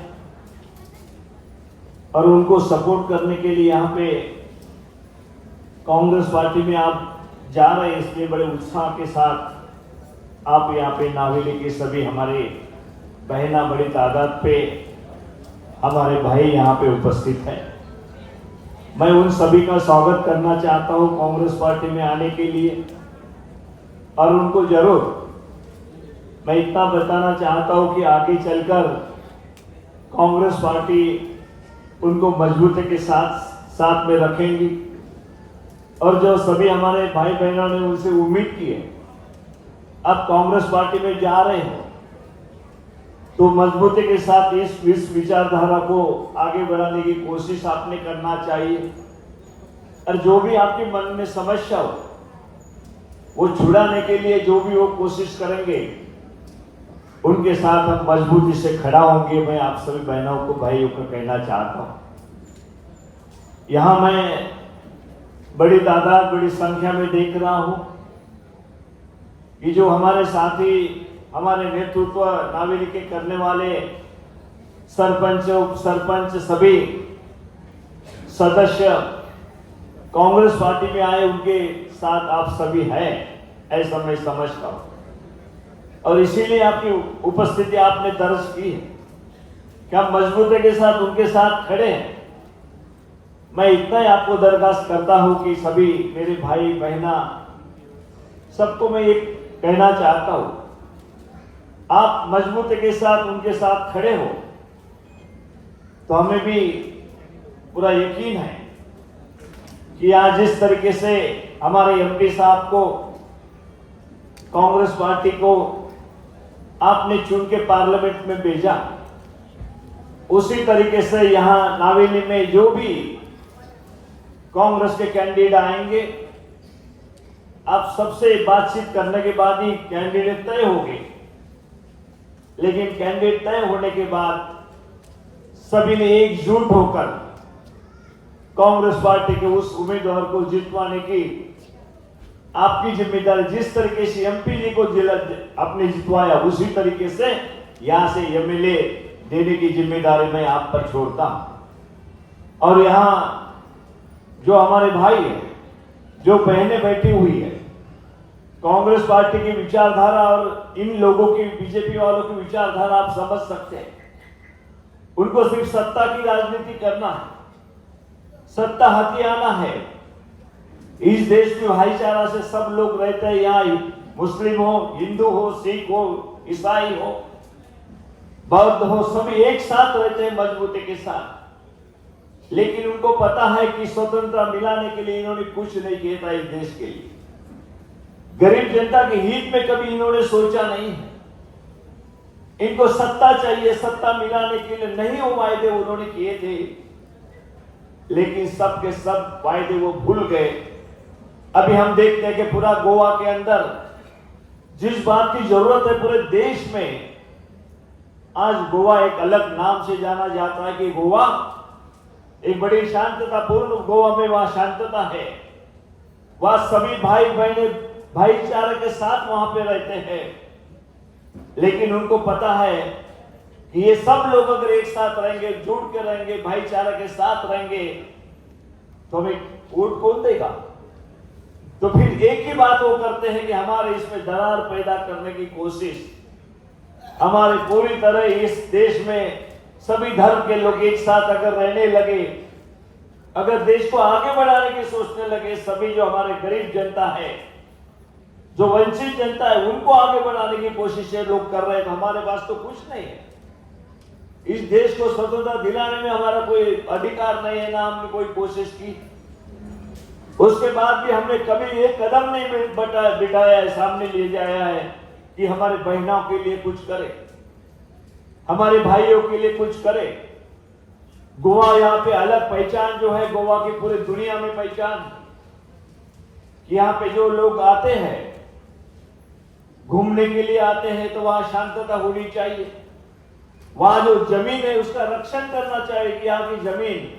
और उनको सपोर्ट करने के लिए यहाँ पे कांग्रेस पार्टी में आप जा रहे हैं, इसलिए बड़े उत्साह के साथ आप यहाँ पे नावेली के सभी हमारे बहना बड़ी तादाद पे हमारे भाई यहाँ पे उपस्थित हैं। मैं उन सभी का स्वागत करना चाहता हूँ कांग्रेस पार्टी में आने के लिए और उनको जरूर मैं इतना बताना चाहता हूँ कि आगे चलकर कांग्रेस पार्टी उनको मजबूती के साथ में रखेंगी और जो सभी हमारे भाई बहनों ने उनसे उम्मीद की है, अब कांग्रेस पार्टी में जा रहे हैं तो मजबूती के साथ इस विचारधारा को आगे बढ़ाने की कोशिश आपने करना चाहिए और जो भी आपके मन में समस्या हो वो छुड़ाने के लिए जो भी वो कोशिश करेंगे उनके साथ हम मजबूती से खड़ा होंगे। मैं आप सभी बहनों को, भाइयों को कहना चाहता हूं, यहां मैं बड़ी तादाद, बड़ी संख्या में देख रहा हूं कि जो हमारे साथी हमारे नेतृत्व नावेली के करने वाले सरपंच, उप सरपंच, सभी सदस्य कांग्रेस पार्टी में आए, उनके साथ आप सभी हैं, ऐसा मैं समझता हूं। और इसीलिए आपकी उपस्थिति आपने दर्ज की है कि हम मजबूती के साथ उनके साथ खड़े हैं। मैं इतना ही आपको दरखास्त करता हूं कि सभी मेरे भाई बहना सबको मैं एक कहना चाहता हूं, आप मजबूती के साथ उनके साथ खड़े हो तो हमें भी पूरा यकीन है कि आज जिस तरीके से हमारे एमपी साहब को, कांग्रेस पार्टी को आपने चुन के पार्लियामेंट में भेजा, उसी तरीके से यहां नावेली में जो भी कांग्रेस के कैंडिडेट आएंगे, आप सबसे बातचीत करने के बाद ही कैंडिडेट तय होंगे। लेकिन कैंडिडेट तय होने के बाद सभी ने एकजुट होकर कांग्रेस पार्टी के उस उम्मीदवार को जितवाने की आपकी जिम्मेदारी, जिस तरीके से एमपी जी को आपने जितवाया, उसी तरीके से यहां से एमएलए देने की जिम्मेदारी मैं आप पर छोड़ता हूं। और यहां जो हमारे भाई है, जो बहनें बैठी हुई है, कांग्रेस पार्टी की विचारधारा और इन लोगों की, बीजेपी वालों की विचारधारा आप समझ सकते हैं। उनको सिर्फ सत्ता की राजनीति करना है, सत्ता हथियाना है। इस देश में भाईचारा से सब लोग रहते हैं, यहाँ मुस्लिम हो, हिंदू हो, सिख हो, ईसाई हो, बौद्ध हो, सभी एक साथ रहते हैं मजबूती के साथ। लेकिन उनको पता है कि स्वतंत्रता मिलाने के लिए इन्होंने कुछ नहीं किया था इस देश के लिए। गरीब जनता के हित में कभी इन्होंने सोचा नहीं है। इनको सत्ता चाहिए, सत्ता मिलाने के लिए नहीं वो वायदे उन्होंने किए थे, लेकिन सब के सब वायदे वो भूल गए। अभी हम देखते हैं कि पूरा गोवा के अंदर जिस बात की जरूरत है पूरे देश में, आज गोवा एक अलग नाम से जाना जाता है कि गोवा एक बड़ी शांततापूर्ण, गोवा में वहां शांतता है, वहां सभी भाई बहने भाईचारे के साथ वहां पे रहते हैं। लेकिन उनको पता है कि ये सब लोग अगर एक साथ रहेंगे, जुड़ के रहेंगे, भाईचारे के साथ रहेंगे, तो हमें वोट कौन देगा? तो फिर एक ही बात वो करते हैं कि हमारे इसमें दरार पैदा करने की कोशिश, हमारे पूरी तरह इस देश में सभी धर्म के लोग एक साथ अगर रहने लगे, अगर देश को आगे बढ़ाने की सोचने लगे, सभी जो हमारे गरीब जनता है, जो वंचित जनता है, उनको आगे बढ़ाने की कोशिशें लोग कर रहे हैं, तो हमारे पास तो कुछ नहीं है। इस देश को स्वतंत्रता दिलाने में हमारा कोई अधिकार नहीं है, ना हमने कोई कोशिश की। उसके बाद भी हमने कभी एक कदम नहीं बिठाया है, सामने ले जाया है कि हमारे बहनों के लिए कुछ करे, हमारे भाइयों के लिए कुछ करे। गोवा यहाँ पे अलग पहचान जो है, गोवा की पूरी दुनिया में पहचान, यहाँ पे जो लोग आते हैं घूमने के लिए आते हैं, तो वहां शांतता होनी चाहिए। वहां जो जमीन है उसका रक्षण करना चाहिए कि यहाँ की जमीन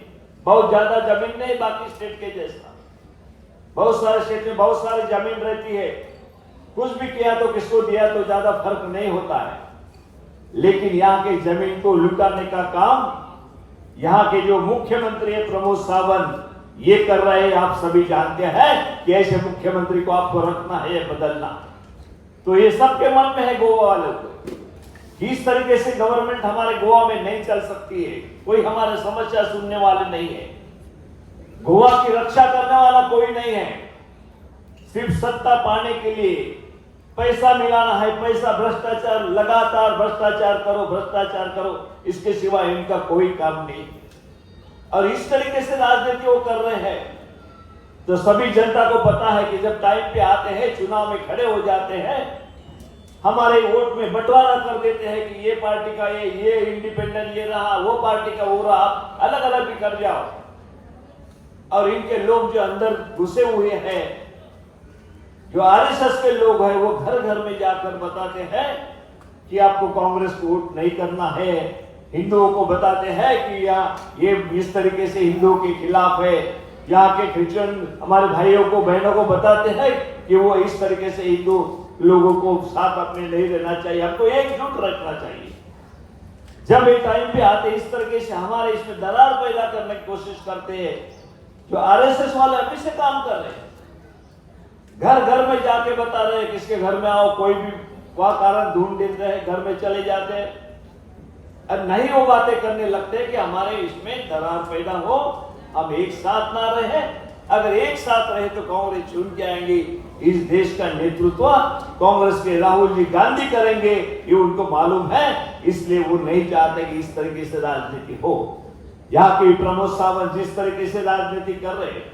बहुत ज्यादा जमीन नहीं, बाकी स्टेट के जैसा बहुत सारे स्टेट में बहुत सारी जमीन रहती है, कुछ भी किया तो किसको दिया तो ज्यादा फर्क नहीं होता है। लेकिन यहाँ के जमीन को लुटाने का काम यहाँ के जो मुख्यमंत्री है प्रमोद सावंत ये कर रहे हैं। आप सभी जानते हैं कि ऐसे मुख्यमंत्री को आपको रखना है या बदलना, तो ये सबके मन में है गोवा वालों को। इस तरीके से गवर्नमेंट हमारे गोवा में नहीं चल सकती है, कोई हमारे समस्या सुनने वाले नहीं है, गोवा की रक्षा करने वाला कोई नहीं है। सिर्फ सत्ता पाने के लिए पैसा मिलाना है, पैसा, भ्रष्टाचार, लगातार भ्रष्टाचार करो, भ्रष्टाचार करो, इसके सिवा इनका कोई काम नहीं। और इस तरीके से राजनीति वो कर रहे हैं, तो सभी जनता को पता है कि जब टाइम पे आते हैं, चुनाव में खड़े हो जाते हैं, हमारे वोट में बंटवारा कर देते हैं कि ये पार्टी का ये इंडिपेंडेंट ये रहा, वो पार्टी का वो रहा, आप अलग अलग भी कर जाओ। और इनके लोग जो अंदर घुसे हुए हैं, जो आरएसएस के लोग हैं, वो घर घर में जाकर बताते हैं कि आपको कांग्रेस को वोट नहीं करना है। हिंदुओं को बताते हैं कि ये इस तरीके से हिंदुओं के खिलाफ है। यहाँ के क्रिश्चियन हमारे भाइयों को, बहनों को बताते हैं कि वो इस तरीके से हिंदू लोगों को साथ अपने नहीं रहना चाहिए, हमको एकजुट रखना चाहिए। जब एक टाइम पे आते इस तरीके से हमारे इसमें दरार पैदा करने की कोशिश करते हैं, जो आरएसएस वाले अभी से काम कर रहे हैं, घर घर में जाके बता रहे हैं किसके घर में आओ, कोई भी वह कारण ढूंढ देते हैं, घर में चले जाते हैं और नहीं वो बातें करने लगते हैं कि हमारे इसमें दरार पैदा हो, हम एक साथ ना रहे। अगर एक साथ रहे तो कांग्रेस चुन के आएंगे, इस देश का नेतृत्व कांग्रेस के राहुल जी गांधी करेंगे, ये उनको मालूम है, इसलिए वो नहीं चाहते कि इस तरीके से राजनीति हो। यहाँ के प्रमोद सावंत जिस तरीके से राजनीति कर रहे हैं,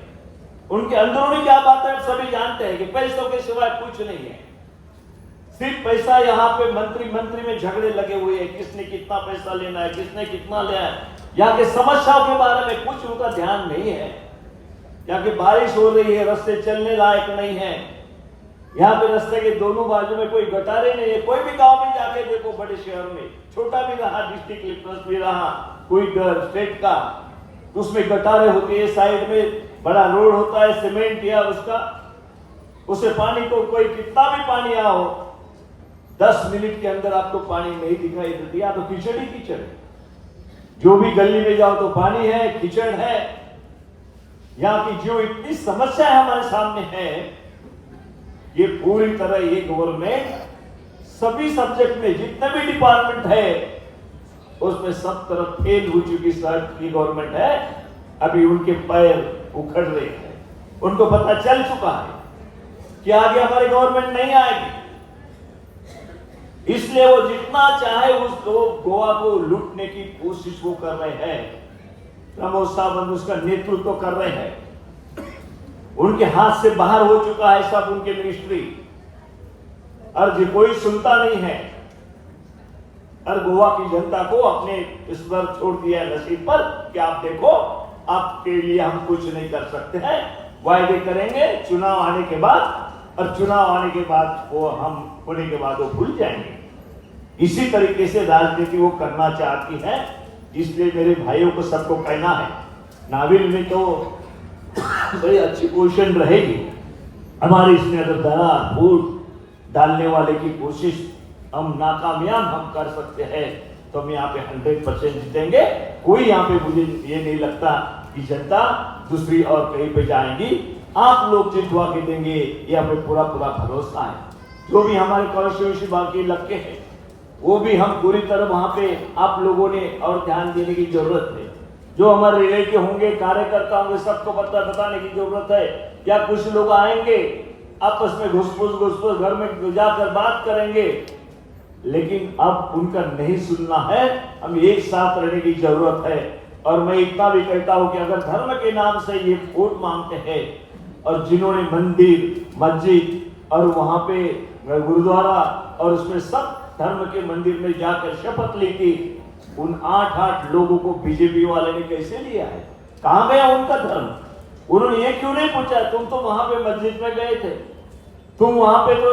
उनके अंदरूनी क्या बात है सभी जानते हैं कि पैसों के सिवाय कुछ नहीं है, सिर्फ पैसा। यहाँ पे मंत्री में झगड़े लगे हुए हैं, किसने कितना पैसा लेना है, किसने कितना लिया है। यहाँ के समस्याओं के बारे में कुछ उनका ध्यान नहीं है। यहाँ की बारिश हो रही है, रास्ते चलने लायक नहीं है, यहाँ पे रास्ते के दोनों बाजू में कोई गटारे नहीं है। कोई भी गांव में जाके देखो, बड़े शहर में, छोटा भी रहा, डिस्ट्रिक्ट लिटरेंस भी रहा, कोई स्टेट का, उसमें गटारे होती है, साइड में बड़ा रोड होता है सीमेंट या उसका, उसे पानी को कोई कितना भी पानी आओ 10 मिनट के अंदर आपको पानी नहीं दिखाई देती, या तो कीचड़ ही कीचड़ है। जो भी गली में जाओ तो पानी है, कीचड़ है। यहाँ की जो इतनी समस्या हमारे सामने है, ये पूरी तरह ये गवर्नमेंट सभी सब्जेक्ट में जितने भी डिपार्टमेंट है उसमें सब तरफ फेल हो चुकी की गवर्नमेंट है। अभी उनके पैर उखड़ रहे हैं, उनको पता चल चुका है कि आगे हमारी गवर्नमेंट नहीं आएगी, इसलिए वो जितना चाहे उसको गोवा को लूटने की कोशिश वो कर रहे हैं। प्रमोद सावंत उसका नेतृत्व कर रहे हैं, उनके हाथ से बाहर हो चुका है सब उनके मिनिस्ट्री, और जो कोई सुनता नहीं है, और गोवा की जनता को अपने इस पर छोड़ दिया है नसीब पर कि आप देखो, आपके लिए हम कुछ नहीं कर सकते हैं, वायदे करेंगे चुनाव आने के बाद, और चुनाव आने के बाद वो हम होने के बाद वो भूल जाएंगे। इसी तरीके से राजनीति वो करना चाहती है। इसलिए मेरे भाइयों को सबको कहना है, नाविल में तो बड़ी अच्छी पोजीशन रहेगी हमारी, इसमें अगर दरार फूट डालने वाले की कोशिश हम नाकामयाब हम कर सकते हैं तो हम यहाँ पे 100% जीतेंगे। कोई यहाँ पे मुझे ये नहीं लगता कि जनता दूसरी और कहीं पे जाएंगी, आप लोग जितवा के देंगे, ये हमें पूरा भरोसा है। जो भी हमारे कॉन्स्टिट्यूंसी बाकी लगते हैं वो भी हम पूरी तरह वहां पे आप लोगों ने और ध्यान देने की जरूरत है। जो हमारे रिलेटिव होंगे, कार्यकर्ता होंगे, सबको बताने की जरूरत है। या कुछ लोग आएंगे आपस में घुसपुस घर में जाकर बात करेंगे, लेकिन अब उनका नहीं सुनना है, हम एक साथ रहने की जरूरत है। और मैं इतना भी कहता हूं कि अगर धर्म के नाम से ये वोट मांगते हैं, और जिन्होंने मंदिर, मस्जिद और वहां पे गुरुद्वारा और उसमें सब धर्म के मंदिर में जाकर शपथ ली थी, उन 8 लोगों को बीजेपी वाले ने कैसे लिया है? कहां गया उनका धर्म? उन्होंने ये क्यों नहीं पूछा, तुम तो वहां पे मस्जिद में गए थे, तुम वहां पे तो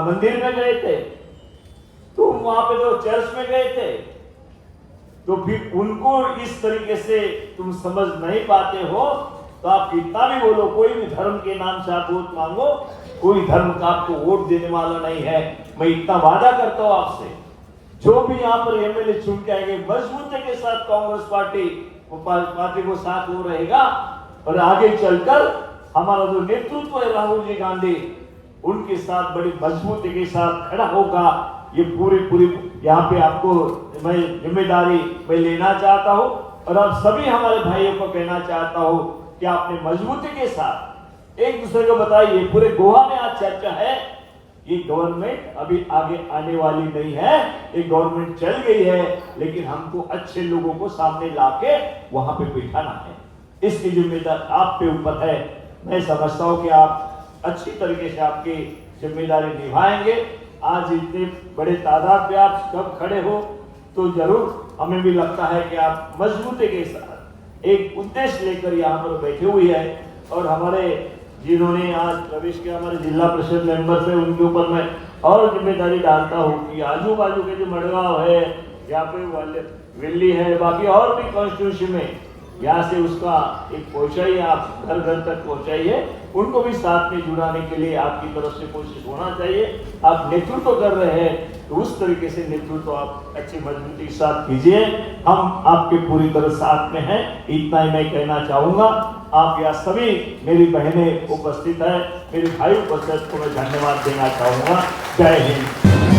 मंदिर में गए थे, तुम वहां पे तो चर्च में गए थे, तो फिर उनको इस तरीके से तुम समझ नहीं पाते हो तो आप कितना भी बोलो, कोई भी धर्म के नाम से आप वोट मांगो, कोई धर्म का आपको वोट देने वाला नहीं है। मैं इतना वादा करता हूं आपसे, जो भी यहाँ पर एमएलए चुन के आएंगे मजबूती के साथ कांग्रेस पार्टी को साथ वो रहेगा, और आगे चलकर हमारा जो नेतृत्व है राहुल जी गांधी, उनके साथ बड़ी मजबूती के साथ खड़ा होगा। ये पूरी यहाँ पे आपको मैं जिम्मेदारी मैं लेना चाहता हूँ, और आप सभी हमारे भाइयों को कहना चाहता हूँ कि आपने मजबूती के साथ एक दूसरे को बताइए। पूरे गोवा में आज चर्चा है, ये गवर्नमेंट अभी आगे आने वाली नहीं है, ये गवर्नमेंट चल गई है, लेकिन हमको अच्छे लोगों को सामने लाके वहां पे बिठाना है। इसकी जिम्मेदारी आप पे ऊपर है। मैं समझता हूं कि आप अच्छी तरीके से आपकी जिम्मेदारी निभाएंगे। आज इतने बड़े तादाद में आप कब खड़े हो तो जरूर हमें भी लगता है कि आप मजबूती के साथ एक उद्देश्य लेकर यहाँ पर बैठे हुए हैं। और हमारे जिन्होंने आज प्रवेश किया, हमारे जिला परिषद मेंबर्स है, उनके ऊपर मैं और जिम्मेदारी डालता हूँ कि आजू बाजू के जो मडगांव है, यहाँ पे वेल्ली है, बाकी और भी कॉन्स्टिट्यूंसी में यहाँ से उसका एक पहुंचाइए, आप घर घर तक पहुंचाइए, उनको भी साथ में जुड़ाने के लिए आपकी तरफ से कोशिश होना चाहिए। आप नेतृत्व कर रहे हैं तो उस तरीके से नेतृत्व आप अच्छी मजबूती के साथ कीजिए। हम आपके पूरी तरह साथ में हैं, इतना ही मैं कहना चाहूंगा। आप यहाँ सभी मेरी बहनें उपस्थित है, मेरे भाई उपस्थित को मैं धन्यवाद देना चाहूंगा। जय हिंद।